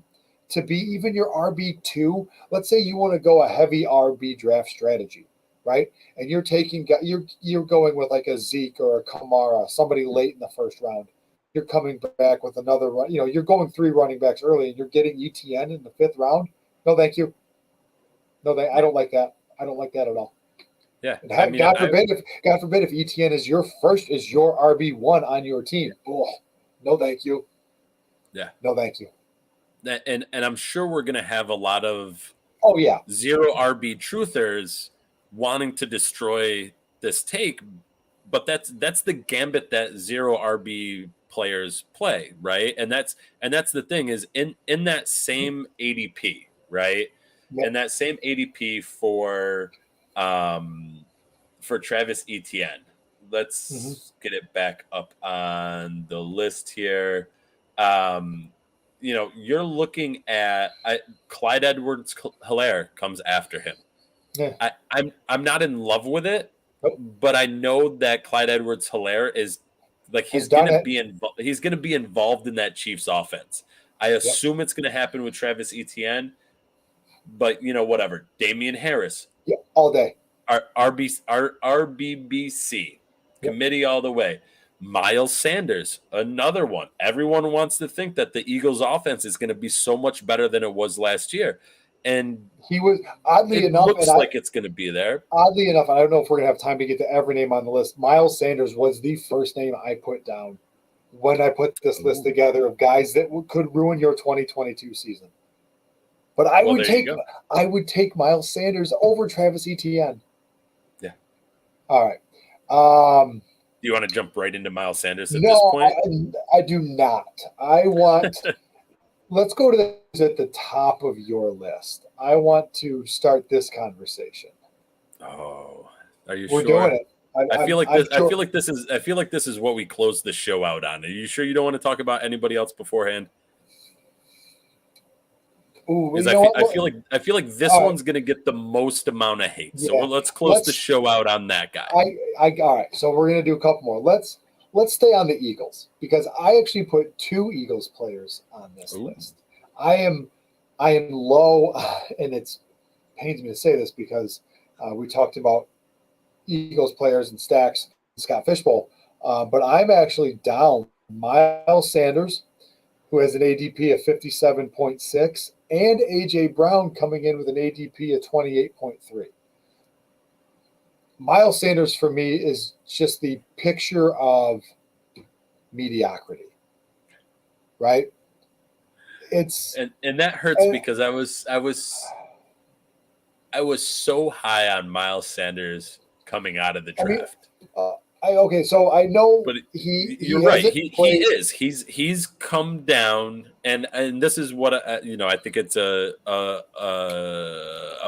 S1: to be even your RB2, let's say you want to go a heavy RB draft strategy, right? And you're going with like a Zeke or a Kamara, somebody late in the first round. You're coming back with another run. You're going 3 running backs early, and you're getting Etienne in the 5th round. No, thank you. No, I don't like that. I don't like that at all.
S3: Yeah.
S1: God forbid if Etienne is your RB1 on your team. Oh, no, thank you.
S3: Yeah.
S1: No, thank you.
S3: And I'm sure we're going to have a lot of zero RB truthers wanting to destroy this take, but that's the gambit that zero RB players play, right? And that's the thing is in that same ADP, right?
S1: Yep.
S3: and that same ADP for Travis Etienne. Let's get it back up on the list here. You're looking at Clyde Edwards-Helaire comes after him.
S1: Yeah.
S3: I'm not in love with it,
S1: Nope.
S3: but I know that Clyde Edwards-Helaire is like he's
S1: done
S3: going to
S1: it.
S3: be he's going to be involved in that Chiefs offense. I assume it's going to happen with Travis Etienne, but whatever. Damian Harris,
S1: all day.
S3: RBBC committee all the way. Miles Sanders, another one. Everyone wants to think that the Eagles offense is going to be so much better than it was last year. And
S1: he was oddly enough,
S3: looks like it's going to be there.
S1: Oddly enough, I don't know if we're going to have time to get to every name on the list. Miles Sanders was the first name I put down when I put this list together of guys that could ruin your 2022 season. But I would take Miles Sanders over Travis Etienne.
S3: Yeah.
S1: All right.
S3: Do you want to jump right into Miles Sanders at this point?
S1: I do not. I want let's go to at the top of your list. I want to start this conversation.
S3: Oh, are you
S1: We're
S3: sure?
S1: Doing it.
S3: I feel like this is what we close the show out on. Are you sure you don't want to talk about anybody else beforehand?
S1: Ooh,
S3: I feel like this one's going to get the most amount of hate. So let's close the show out on that guy.
S1: All right. So we're going to do a couple more. Let's stay on the Eagles because I actually put 2 Eagles players on this list. I am low, and it pains me to say this because we talked about Eagles players and stacks, Scott Fishbowl, but I'm actually down Miles Sanders, who has an ADP of 57.6, and A.J. Brown coming in with an ADP of 28.3. Miles Sanders, for me, is just the picture of mediocrity, right? It's
S3: and that hurts because I was so high on Miles Sanders coming out of the draft.
S1: So I know,
S3: but you're right. He is. He's come down, and this is what I think it's a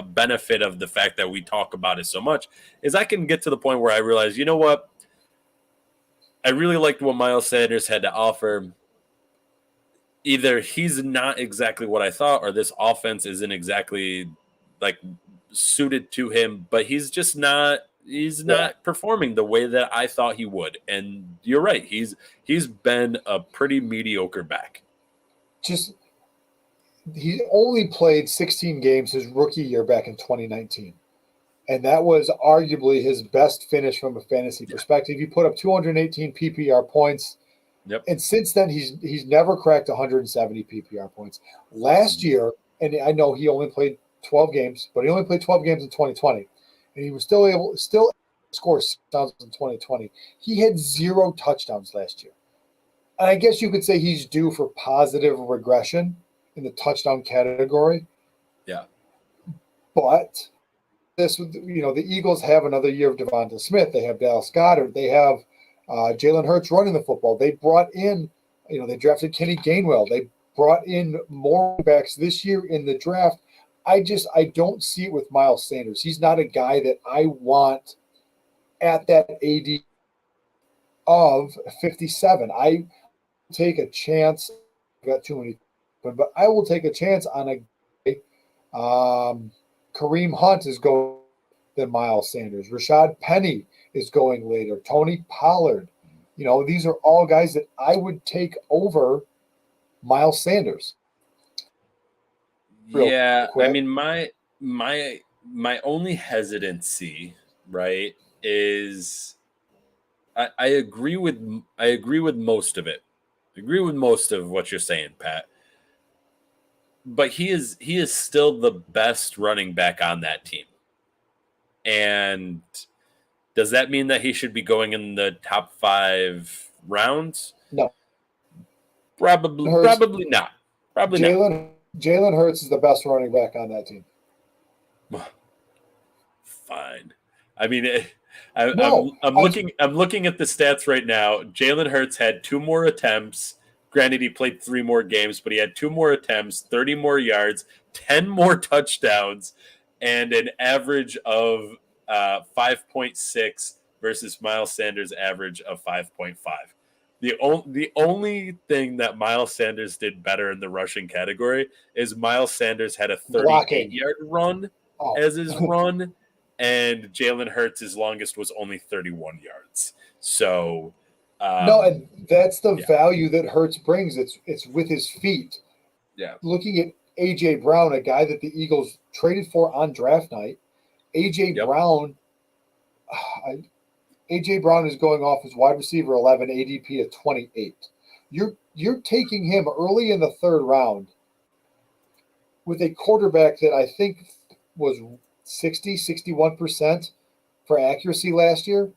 S3: benefit of the fact that we talk about it so much is I can get to the point where I realize, you know what, I really liked what Miles Sanders had to offer. Either he's not exactly what I thought, or this offense isn't exactly like suited to him, but he's just not. He's not performing the way that I thought he would. And you're right. He's been a pretty mediocre back.
S1: He only played 16 games his rookie year back in 2019. And that was arguably his best finish from a fantasy perspective. He put up 218 PPR points.
S3: Yep.
S1: And since then, he's never cracked 170 PPR points. Last year, and I know he only played 12 games, but he only played 12 games in 2020. And he was still able to score touchdowns in 2020. He had 0 touchdowns last year. And I guess you could say he's due for positive regression in the touchdown category.
S3: Yeah.
S1: But the Eagles have another year of Devonta Smith. They have Dallas Goedert. They have Jalen Hurts running the football. They brought in, they drafted Kenny Gainwell. They brought in more backs this year in the draft. I don't see it with Miles Sanders. He's not a guy that I want at that AD of 57. I take a chance. I've got too many, but I will take a chance on a Kareem Hunt is going than Miles Sanders. Rashad Penny is going later. Tony Pollard. These are all guys that I would take over Miles Sanders.
S3: Yeah, I mean, my only hesitancy, right, is I agree with most of it. I agree with most of what you're saying, Pat. But he is still the best running back on that team. And does that mean that he should be going in the top 5 rounds?
S1: No.
S3: Probably not. Probably not.
S1: Jalen Hurts is the best running back on that team.
S3: Fine. I mean, I'm looking at the stats right now. Jalen Hurts had 2 more attempts. Granted, he played 3 more games, but he had 2 more attempts, 30 more yards, 10 more touchdowns and an average of 5.6 versus Miles Sanders' average of 5.5. The only thing that Miles Sanders did better in the rushing category is Miles Sanders had a
S1: Blocking.
S3: 38-yard run as his run, and Jalen Hurts' longest was only 31 yards. So
S1: no, and that's the value that Hurts brings. It's with his feet.
S3: Yeah.
S1: Looking at A.J. Brown, a guy that the Eagles traded for on draft night, A.J. Brown is going off as wide receiver 11, ADP of 28. You're taking him early in the third round with a quarterback that I think was 61% for accuracy last year.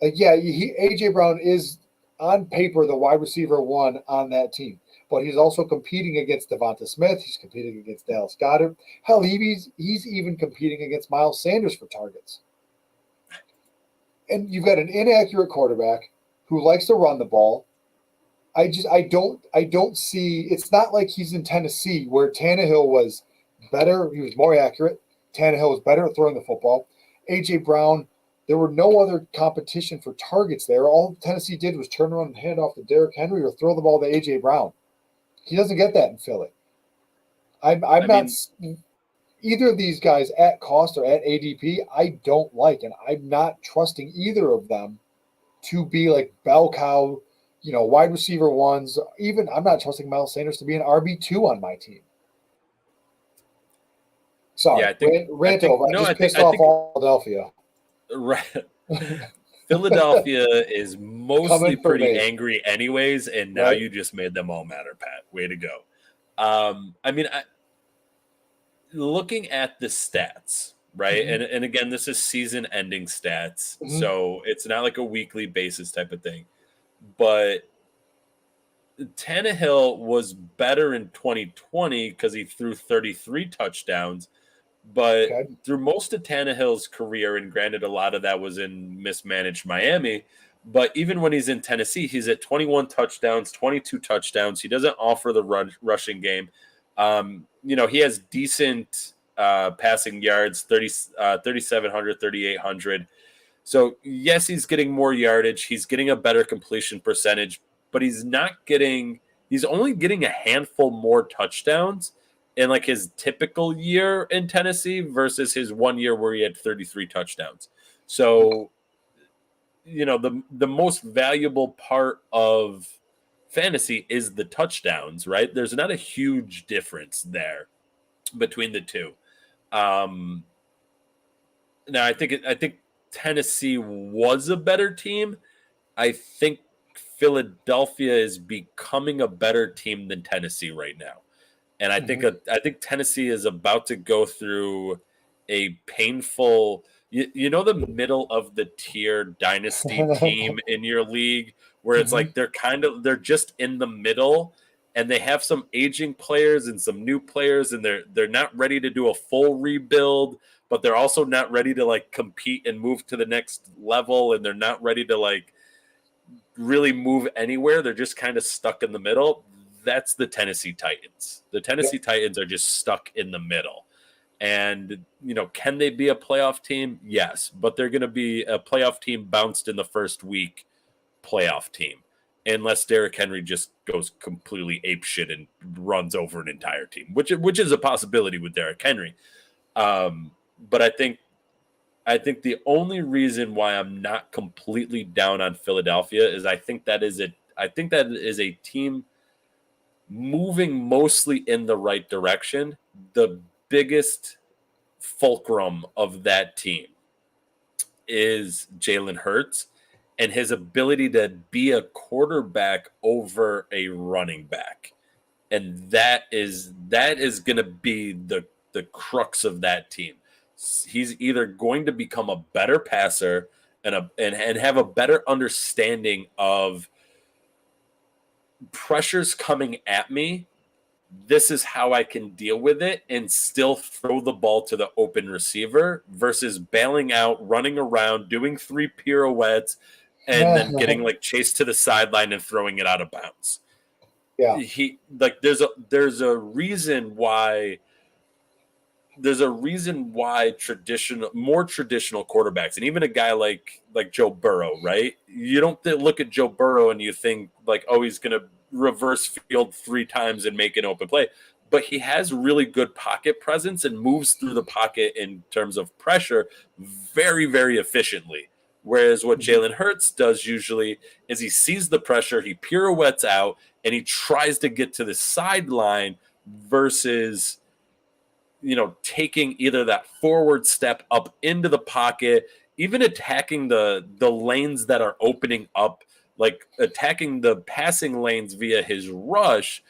S1: A.J. Brown is on paper the wide receiver 1 on that team, but he's also competing against Devonta Smith. He's competing against Dallas Goedert. Hell, he's even competing against Miles Sanders for targets. And you've got an inaccurate quarterback who likes to run the ball. I don't see. It's not like he's in Tennessee where Tannehill was better. He was more accurate. Tannehill was better at throwing the football. A.J. Brown, there were no other competition for targets there. All Tennessee did was turn around and hand off to Derrick Henry or throw the ball to A.J. Brown. He doesn't get that in Philly. Either of these guys at cost or at ADP, I don't like, and I'm not trusting either of them to be like bell cow, wide receiver 1s. Even I'm not trusting Miles Sanders to be an RB2 on my team. Sorry, rant over. I just pissed off Philadelphia.
S3: Right. Philadelphia is mostly pretty angry anyways, and now you just made them all matter, Pat. Way to go. Looking at the stats, right? Mm-hmm. And again, this is season-ending stats, so it's not like a weekly basis type of thing. But Tannehill was better in 2020 because he threw 33 touchdowns. But through most of Tannehill's career, and granted a lot of that was in mismanaged Miami, but even when he's in Tennessee, he's at 21 touchdowns, 22 touchdowns. He doesn't offer the rushing game. He has decent passing yards, 3,700, 3,800. So, yes, he's getting more yardage. He's getting a better completion percentage, but he's only getting a handful more touchdowns in like his typical year in Tennessee versus his 1 year where he had 33 touchdowns. So, the most valuable part of fantasy is the touchdowns, right? There's not a huge difference there between the two. Now I think Tennessee was a better team. I think Philadelphia is becoming a better team than Tennessee right now. And I think Tennessee is about to go through a painful, the middle of the tier dynasty team in your league where it's like they're just in the middle and they have some aging players and some new players and they're not ready to do a full rebuild, but they're also not ready to like compete and move to the next level, and they're not ready to like really move anywhere. They're just kind of stuck in the middle. That's the Tennessee Titans. The Tennessee Titans are just stuck in the middle. And, can they be a playoff team? Yes, but they're going to be a playoff team bounced in the first week playoff team, unless Derrick Henry just goes completely apeshit and runs over an entire team, which is a possibility with Derrick Henry. But I think the only reason why I'm not completely down on Philadelphia is I think that is a team moving mostly in the right direction. The biggest fulcrum of that team is Jalen Hurts and his ability to be a quarterback over a running back. And that is going to be the crux of that team. He's either going to become a better passer and have a better understanding of pressures coming at me. This is how I can deal with it and still throw the ball to the open receiver versus bailing out, running around, doing 3 pirouettes, and then getting like chased to the sideline and throwing it out of bounds. Yeah. There's a reason why there's a reason why more traditional quarterbacks, and even a guy like Joe Burrow, right? You don't look at Joe Burrow and you think like, oh, he's going to reverse field 3 times and make an open play. But he has really good pocket presence and moves through the pocket in terms of pressure very, very efficiently. Whereas what Jalen Hurts does usually is he sees the pressure, he pirouettes out, and he tries to get to the sideline versus taking either that forward step up into the pocket, even attacking the lanes that are opening up, like attacking the passing lanes via his rush.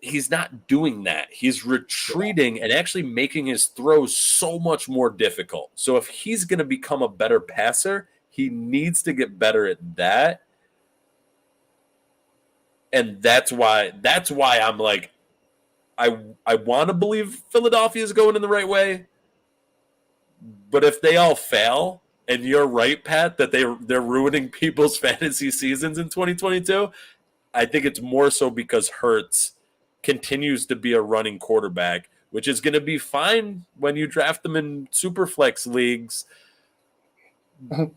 S3: He's not doing that. He's retreating and actually making his throws so much more difficult. So if he's going to become a better passer, he needs to get better at that. And that's why I'm like, I want to believe Philadelphia is going in the right way, but if they all fail, and you're right, Pat, that they're ruining people's fantasy seasons in 2022, I think it's more so because Hurts continues to be a running quarterback, which is going to be fine when you draft them in Superflex leagues.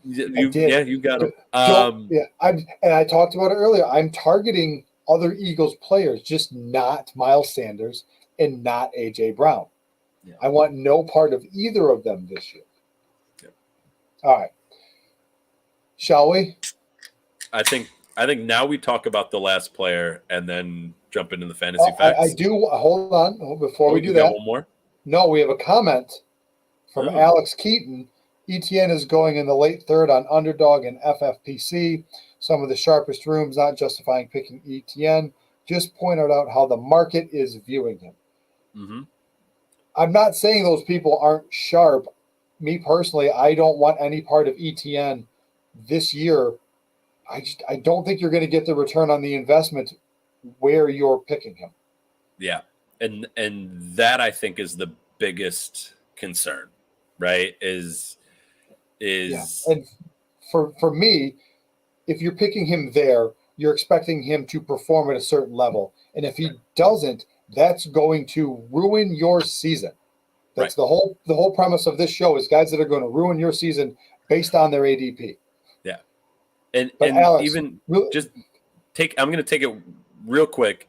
S3: You got him.
S1: I talked about it earlier. I'm targeting other Eagles players, just not Miles Sanders and not A.J. Brown.
S3: Yeah.
S1: I want no part of either of them this year.
S3: Yeah.
S1: All right. Shall we?
S3: I think now we talk about the last player and then jump into the fantasy facts.
S1: I do. Hold on. Before we do that.
S3: One more?
S1: No, we have a comment from Alex Keaton. Etienne is going in the late third on Underdog and FFPC. Some of the sharpest rooms, not justifying picking Etienne. Just pointed out how the market is viewing him.
S3: Mm-hmm.
S1: I'm not saying those people aren't sharp. Me personally, I don't want any part of Etienne this year. I don't think you're going to get the return on the investment where you're picking him.
S3: Yeah. And that I think is the biggest concern, right?
S1: And for me, if you're picking him there, you're expecting him to perform at a certain level. And if he doesn't, that's going to ruin your season. That's the whole premise of this show is guys that are going to ruin your season based on their ADP.
S3: Yeah. And
S1: Alex,
S3: even I'm going to take it real quick.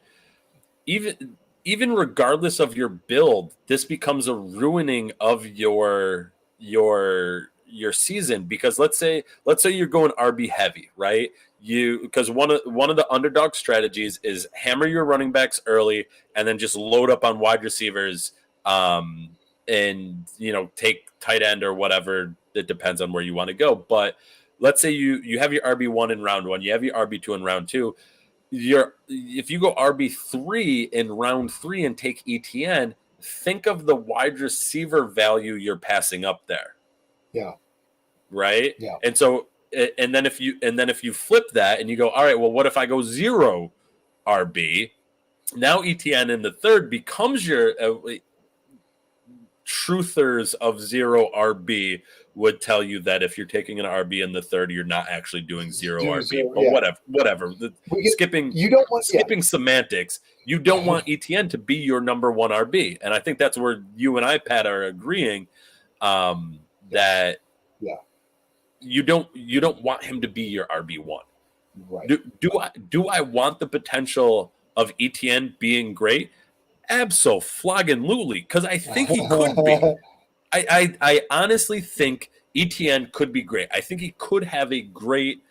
S3: Even regardless of your build, this becomes a ruining of your season, because let's say you're going RB heavy, right? Because one of the underdog strategies is hammer your running backs early and then just load up on wide receivers, and take tight end or whatever. It depends on where you want to go. But let's say you have your RB1 in round 1, you have your RB2 in round 2. If you go RB3 in round 3 and take Etienne, think of the wide receiver value you're passing up there.
S1: Yeah.
S3: Right?
S1: Yeah.
S3: And so and then if you flip that and you go, all right, well, what if I go 0 RB? Now Etienne in the third becomes your truthers of 0 RB would tell you that if you're taking an RB in the third, you're not actually doing 0 RB. But whatever. Skipping semantics. You don't want Etienne to be your number 1 RB. And I think that's where you and I, Pat, are agreeing that you don't want him to be your RB1.
S1: Right.
S3: Do I want the potential of Etienne being great? Abso-flogging-lutely, because I think he could be. I honestly think Etienne could be great. I think he could have a great,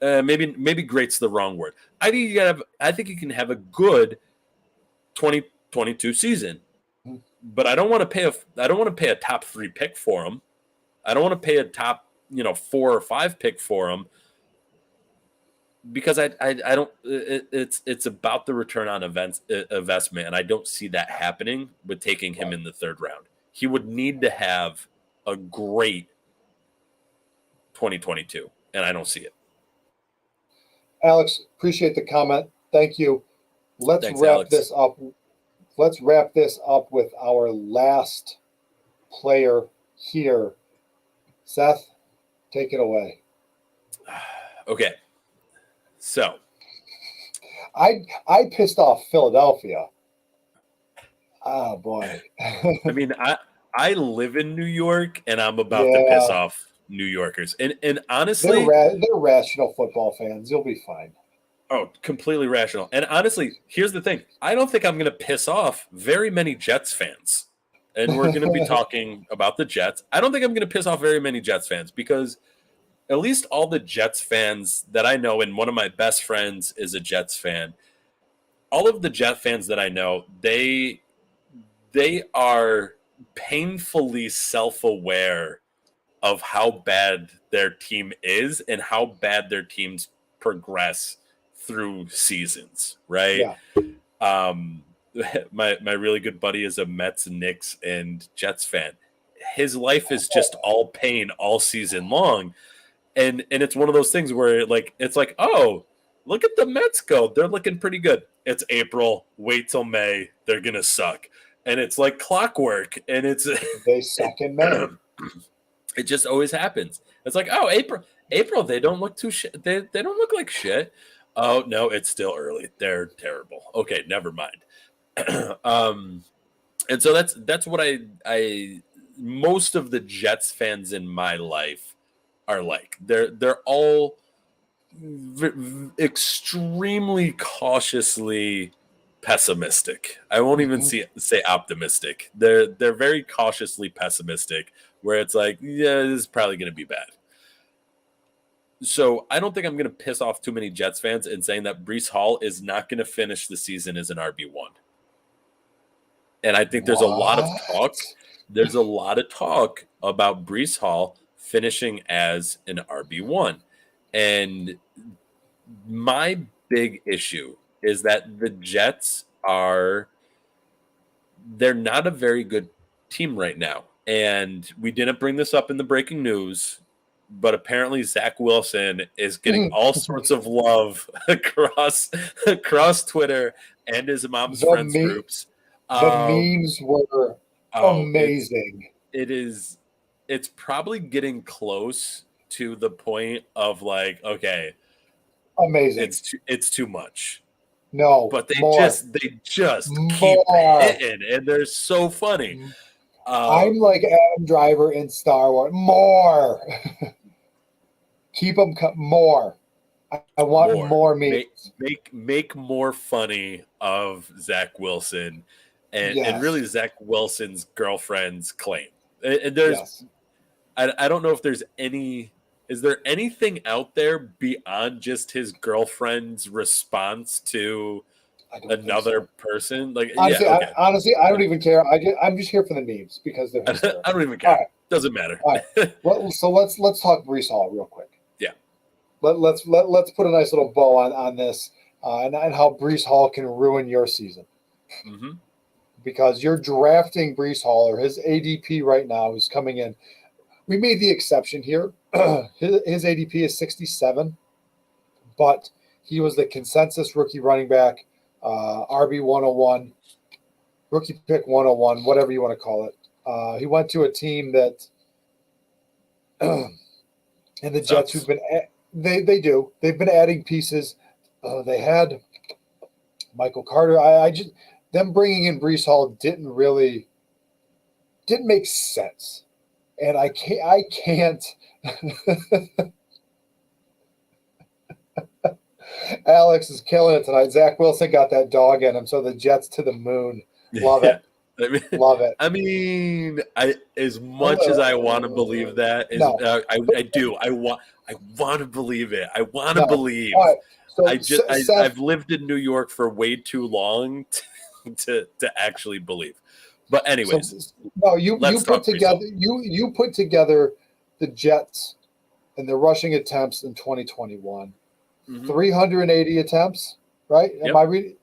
S3: maybe great's the wrong word. I think he can have a good 2022 season, but I don't want to pay a top 3 pick for him. I don't want to pay a top 4 or 5 pick for him, because I don't. It's about the return on investment, and I don't see that happening with taking him in the third round. He would need to have a great 2022, and I don't see it.
S1: Alex, appreciate the comment. Thank you. Let's wrap this up. Let's wrap this up with our last player here. Seth, take it away.
S3: Okay. So
S1: I pissed off Philadelphia. Oh boy.
S3: I mean, I live in New York, and I'm about to piss
S1: Yeah,
S3: off New Yorkers. And honestly,
S1: they're rational football fans. You'll be fine.
S3: oh, completely rational. And honestly, here's the thing: I don't think I'm going to piss off very many Jets fans. And we're going to be talking about the Jets. I don't think I'm going to piss off very many Jets fans because at least all the Jets fans that I know, and one of my best friends is a Jets fan. All of the Jet fans that I know, they are painfully self-aware of how bad their team is and how bad their teams progress through seasons, right?
S1: Yeah.
S3: My really good buddy is a Mets, Knicks, and Jets fan. His life is just all pain all season long. And it's one of those things where it's like, oh, look at the Mets go. They're looking pretty good. It's April. Wait till May. They're gonna suck. And it's like clockwork. And it's
S1: They suck in May.
S3: it just always happens. It's like, oh, April, they don't look too shit. They don't look like shit. Oh no, it's still early. They're terrible. Okay, never mind. And so that's what I most of the Jets fans in my life are like. They're all extremely cautiously pessimistic. I won't even say optimistic. They're very cautiously pessimistic, where it's like, yeah, this is probably going to be bad. So I don't think I'm going to piss off too many Jets fans in saying that Breece Hall is not going to finish the season as an RB1. And I think there's a lot of talk. There's a lot of talk about Breece Hall finishing as an RB1. And my big issue is that the Jets they're not a very good team right now. And we didn't bring this up in the breaking news, but apparently Zach Wilson is getting all sorts of love across Twitter and his mom's friends groups.
S1: The memes were amazing.
S3: It's probably getting close to the point of like, okay,
S1: amazing.
S3: It's too much.
S1: No,
S3: but they
S1: more.
S3: just keep hitting, and they're so funny.
S1: I'm like Adam Driver in Star Wars. More. Keep them more. I want more memes.
S3: Make more funny of Zach Wilson and really Zach Wilson's girlfriend's claim. And there's I don't know if there's any. Is there anything out there beyond just his girlfriend's response to another person? Like,
S1: honestly, honestly, I don't even care. I'm just here for the memes because they're hysterical.
S3: I don't even care. Right. Doesn't matter.
S1: All right. Well, so let's talk Breece Hall real quick.
S3: Yeah.
S1: Let's put a nice little bow on this and how Breece Hall can ruin your season.
S3: Mm-hmm.
S1: Because you're drafting Breece Hall, or his ADP right now is coming in. We made the exception here. His ADP is 67, but he was the consensus rookie running back, RB 101, rookie pick 101, whatever you want to call it. He went to a team that, and the Jets, who've been they've been adding pieces. They had Michael Carter. Them bringing in Breece Hall didn't make sense. And I can't. Alex is killing it tonight. Zach Wilson got that dog in him, so the Jets to the moon. Love it. Love it.
S3: I mean, as much as I want to believe that, I do. I want to believe it. I want to believe.
S1: Right. So
S3: I've lived in New York for way too long to actually believe. But anyways,
S1: you put together the Jets and their rushing attempts in 2021. Mm-hmm. 380 attempts, right?
S3: Yep.
S1: Am I reading?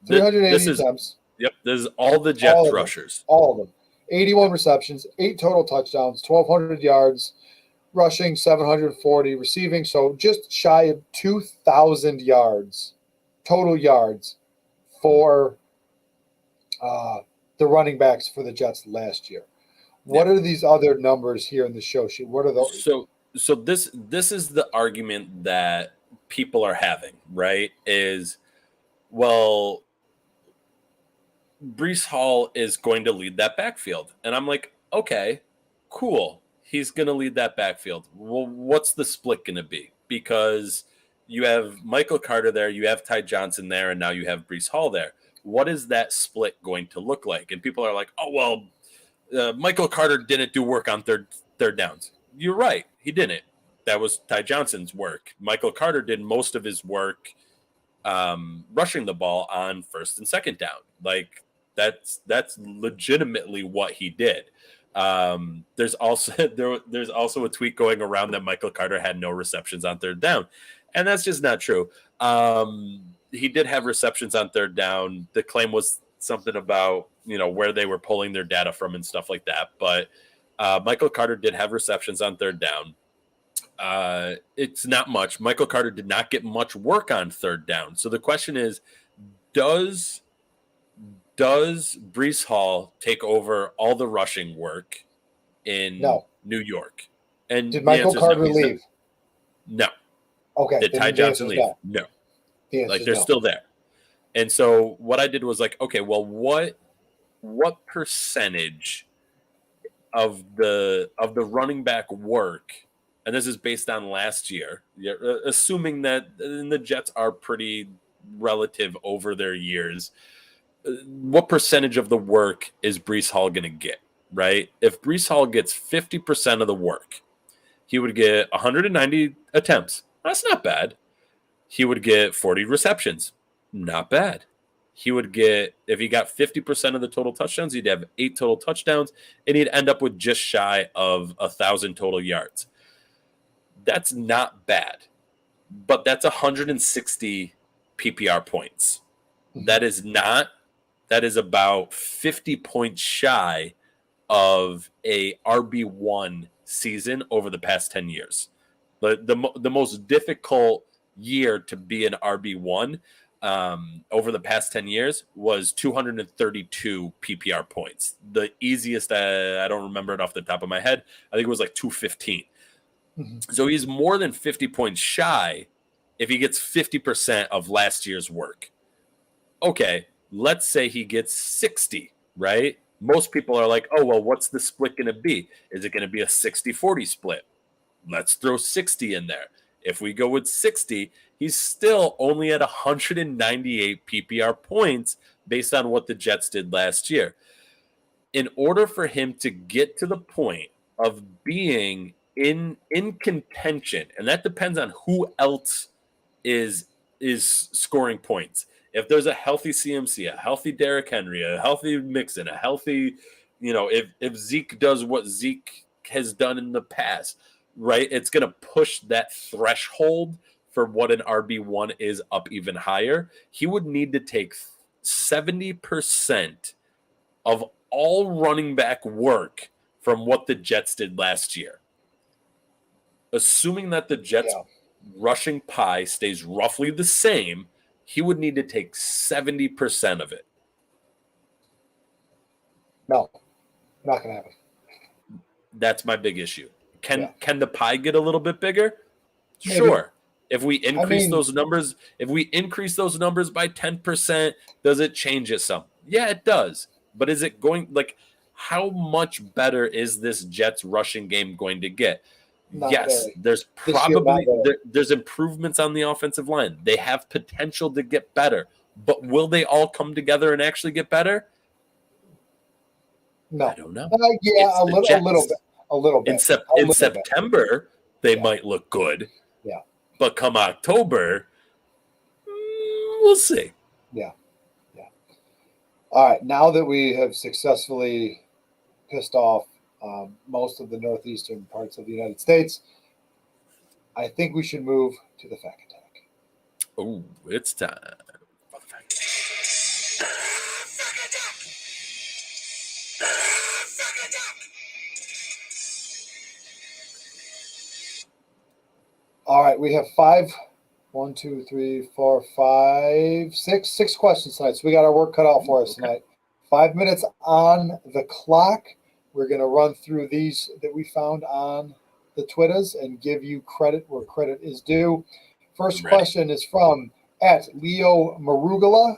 S1: 380 attempts.
S3: Yep, this is all the Jets rushers.
S1: All of them. 81 receptions, 8 total touchdowns, 1,200 yards, rushing 740, receiving, so just shy of 2,000 yards, total yards for the running backs for the Jets last year. What are these other numbers here in the show sheet? What are those?
S3: So this is the argument that people are having, right? Is, well, Breece Hall is going to lead that backfield. And I'm like, okay, cool. He's going to lead that backfield. Well, what's the split going to be? Because you have Michael Carter there, you have Ty Johnson there, and now you have Breece Hall there. What is that split going to look like? And people are like, oh, well, Michael Carter didn't do work on third downs. You're right. He didn't. That was Ty Johnson's work. Michael Carter did most of his work rushing the ball on first and second down. Like, that's legitimately what he did. There's also a tweet going around that Michael Carter had no receptions on third down, and that's just not true. He did have receptions on third down. The claim was something about where they were pulling their data from and stuff like that. But Michael Carter did have receptions on third down. It's not much. Michael Carter did not get much work on third down. So the question is, does Breece Hall take over all the rushing work in New York? And
S1: did Michael Carter leave?
S3: No.
S1: Okay.
S3: Did Ty Johnson leave? No. Like, they're still there. And so what I did was like, okay, well, what percentage of the running back work, and this is based on last year, assuming that the Jets are pretty relative over their years, what percentage of the work is Breece Hall going to get, right? If Breece Hall gets 50% of the work, he would get 190 attempts. That's not bad. He would get 40 receptions. Not bad. He would get, if he got 50% of the total touchdowns, he'd have 8 total touchdowns, and he'd end up with just shy of 1,000 total yards. That's not bad, but that's 160 PPR points. That is about 50 points shy of a RB1 season over the past 10 years. The most difficult year to be an RB1 over the past 10 years was 232 PPR points. The easiest, I don't remember it off the top of my head, I think it was like 215. So he's more than 50 points shy if he gets 50% of last year's work. Okay, let's say he gets 60, right? Most people are like, oh, well, what's the split going to be? Is it going to be a 60-40 split? Let's throw 60 in there. If we go with 60, he's still only at 198 PPR points based on what the Jets did last year. In order for him to get to the point of being in contention, and that depends on who else is scoring points. If there's a healthy CMC, a healthy Derrick Henry, a healthy Mixon, a healthy, if Zeke does what Zeke has done in the past, right, it's going to push that threshold for what an RB1 is up even higher. He would need to take 70% of all running back work from what the Jets did last year. Assuming that the Jets rushing pie stays roughly the same, he would need to take 70% of it.
S1: No, not going to happen.
S3: That's my big issue. Can the pie get a little bit bigger?
S1: Maybe.
S3: Sure. If we increase those numbers, by 10%, does it change it some? Yeah, it does. But is it going, like, how much better is this Jets rushing game going to get? Yes, there's probably there's improvements on the offensive line. They have potential to get better, but will they all come together and actually get better?
S1: No,
S3: I don't know.
S1: A little bit.
S3: In September, they might look good.
S1: Yeah,
S3: but come October, we'll see.
S1: Yeah. All right, now that we have successfully pissed off most of the northeastern parts of the United States, I think we should move to the fact attack.
S3: Oh, it's time for the fact attack.
S1: All right, we have 6 questions tonight. So we got our work cut out for us tonight. 5 minutes on the clock. We're going to run through these that we found on the Twitters and give you credit where credit is due. First question is from @Leo Marugala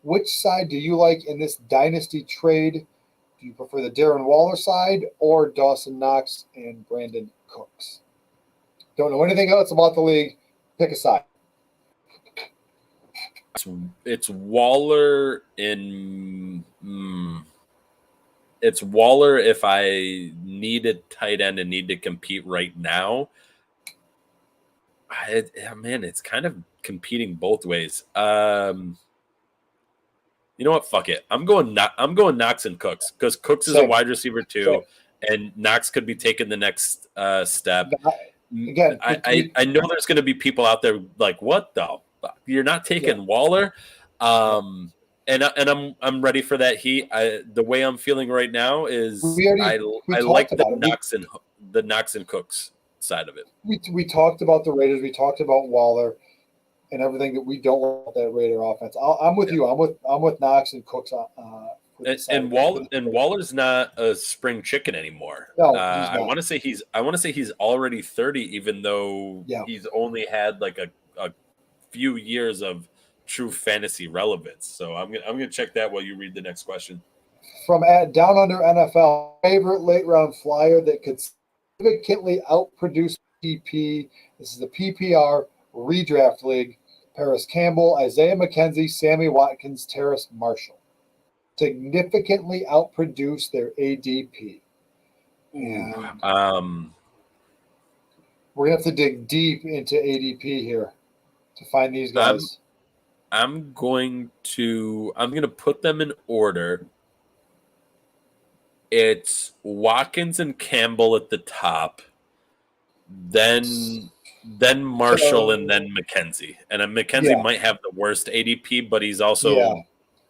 S1: Which side do you like in this dynasty trade? Do you prefer the Darren Waller side or Dawson Knox and Brandon Cooks? Don't know anything else about the league. Pick a side.
S3: It's Waller in. It's Waller if I need a tight end and need to compete right now. Man, it's kind of competing both ways. You know what? Fuck it. I'm going Knox and Cooks because Cooks is a
S1: Same.
S3: wide receiver too,
S1: Same.
S3: and Knox could be taking the next step.
S1: Again,
S3: I know there's going to be people out there like, what the fuck? You're not taking Waller, and I'm ready for that heat. The way I'm feeling right now is I like the Knox and Cooks side of it.
S1: We talked about the Raiders. We talked about Waller and everything that we don't want that Raider offense. I'm with you. I'm with Knox and Cooks.
S3: And Waller's not a spring chicken anymore.
S1: No, he's not.
S3: I want to say he's already 30, even though he's only had like a few years of true fantasy relevance. So I'm gonna check that while you read the next question.
S1: From Down Under NFL, favorite late round flyer that could significantly outproduce PP. This is the PPR redraft league. Paris Campbell, Isaiah McKenzie, Sammy Watkins, Terrace Marshall. Significantly outproduce their ADP. And we're gonna have to dig deep into ADP here to find these guys.
S3: I'm gonna put them in order. It's Watkins and Campbell at the top, then Marshall, and then McKenzie. And McKenzie might have the worst ADP, but he's also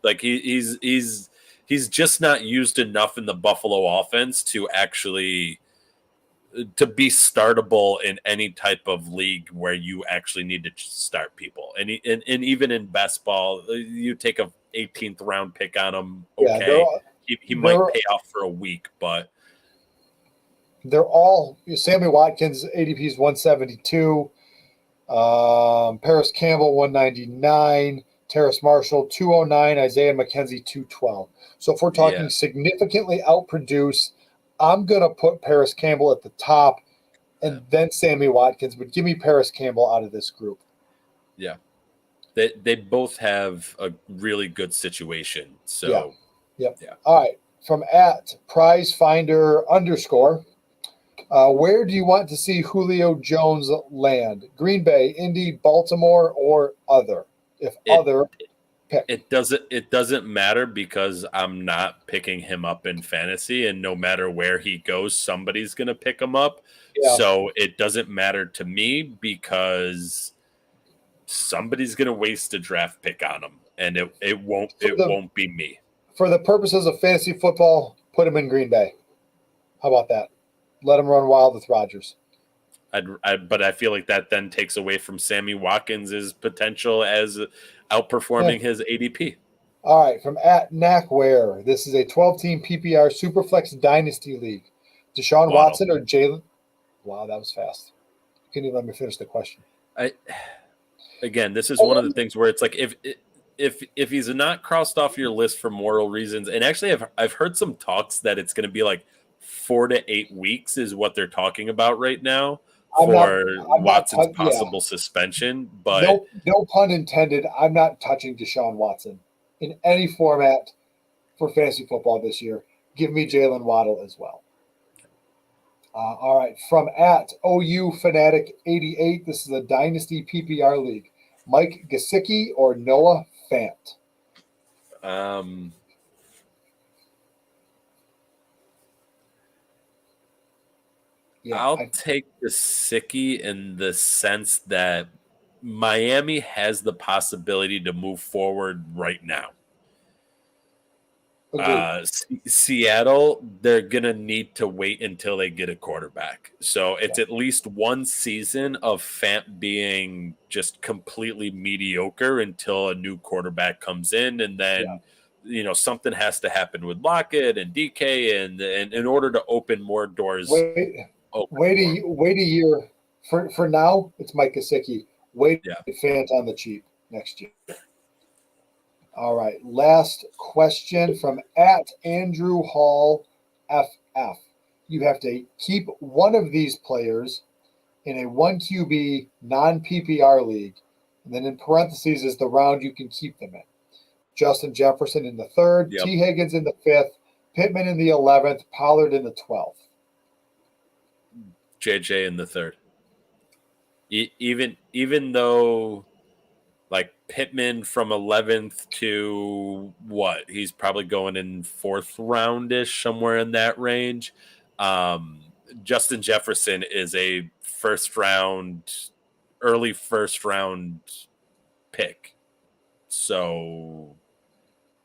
S3: like he's just not used enough in the Buffalo offense to actually to be startable in any type of league where you actually need to start people. And even in best ball, you take a 18th round pick on him. Okay, he might pay off for a week, but
S1: they're all Sammy Watkins ADP is 172, Paris Campbell 199, Terrace Marshall 209, Isaiah McKenzie 212. So if we're talking significantly outproduce, I'm gonna put Paris Campbell at the top, and then Sammy Watkins. But give me Paris Campbell out of this group.
S3: Yeah, they both have a really good situation. So
S1: yeah. All right, from @prizefinder_. Where do you want to see Julio Jones land? Green Bay, Indy, Baltimore, or other? Pick.
S3: It doesn't matter because I'm not picking him up in fantasy, and no matter where he goes, somebody's gonna pick him up. Yeah. So it doesn't matter to me because somebody's gonna waste a draft pick on him, and it won't be me.
S1: For the purposes of fantasy football, put him in Green Bay. How about that? Let him run wild with Rodgers.
S3: But I feel like that then takes away from Sammy Watkins' potential as outperforming his ADP.
S1: All right, from @Knackware. This is a 12-team PPR Superflex Dynasty League. Deshaun Watson or Jalen? Wow, that was fast. You couldn't even let me finish the question.
S3: Again, this is one of the things where it's like if he's not crossed off your list for moral reasons, and actually I've heard some talks that it's going to be like 4 to 8 weeks is what they're talking about right now for Watson's possible suspension. But
S1: no pun intended. I'm not touching Deshaun Watson in any format for fantasy football this year. Give me Jalen Waddle as well. All right, from @OU Fanatic 88. This is a Dynasty PPR league. Mike Gesicki or Noah Fant?
S3: I'll take Gesicki in the sense that Miami has the possibility to move forward right now. Seattle, they're going to need to wait until they get a quarterback. So it's at least one season of Fant being just completely mediocre until a new quarterback comes in. And then, something has to happen with Lockett and DK and in order to open more doors.
S1: Wait a year. For now, it's Mike Gesicki. Wait Fant on the cheap next year. All right. Last question from @Andrew Hall FF. You have to keep one of these players in a 1 QB non-PPR league, and then in parentheses is the round you can keep them in. Justin Jefferson in the 3rd,
S3: Yep.
S1: T. Higgins in the 5th, Pittman in the 11th, Pollard in the 12th.
S3: JJ in the 3rd. Even though, like, Pittman from 11th to what? He's probably going in 4th roundish, somewhere in that range. Justin Jefferson is a early first round pick. So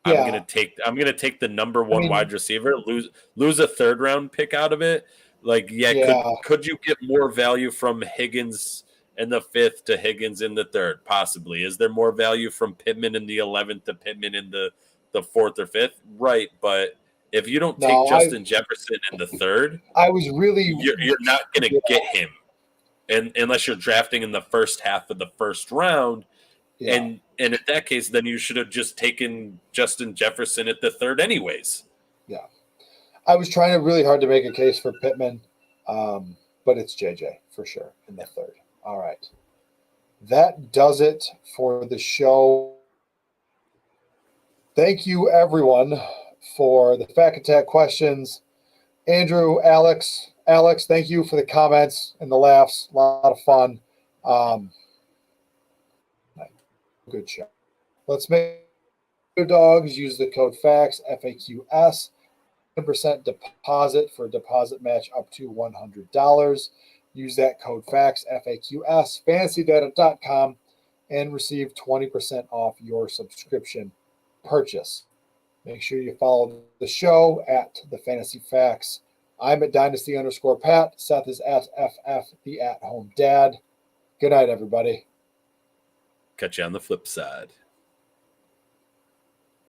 S1: Yeah.
S3: I'm gonna take the number one wide receiver, lose a 3rd round pick out of it. Like, could you get more value from Higgins in the 5th to Higgins in the 3rd? Possibly. Is there more value from Pittman in the 11th to Pittman in the 4th or 5th? Right, but if you don't take Justin Jefferson in the 3rd, you're not going to get him, and unless you're drafting in the first half of the 1st round. Yeah. And in that case, then you should have just taken Justin Jefferson at the 3rd anyways.
S1: Yeah. I was trying really hard to make a case for Pittman, but it's JJ for sure in the 3rd. All right. That does it for the show. Thank you, everyone, for the Fact Attack questions. Andrew, Alex, thank you for the comments and the laughs. A lot of fun. Good show. Let's make dogs use the code FACTS, FAQS, 10% deposit for a deposit match up to $100. Use that code FACTS, FAQS, fantasydata.com, and receive 20% off your subscription purchase. Make sure you follow the show at the Fantasy Facts. I'm at Dynasty_Pat. Seth is at FF, the at-home dad. Good night, everybody.
S3: Catch you on the flip side.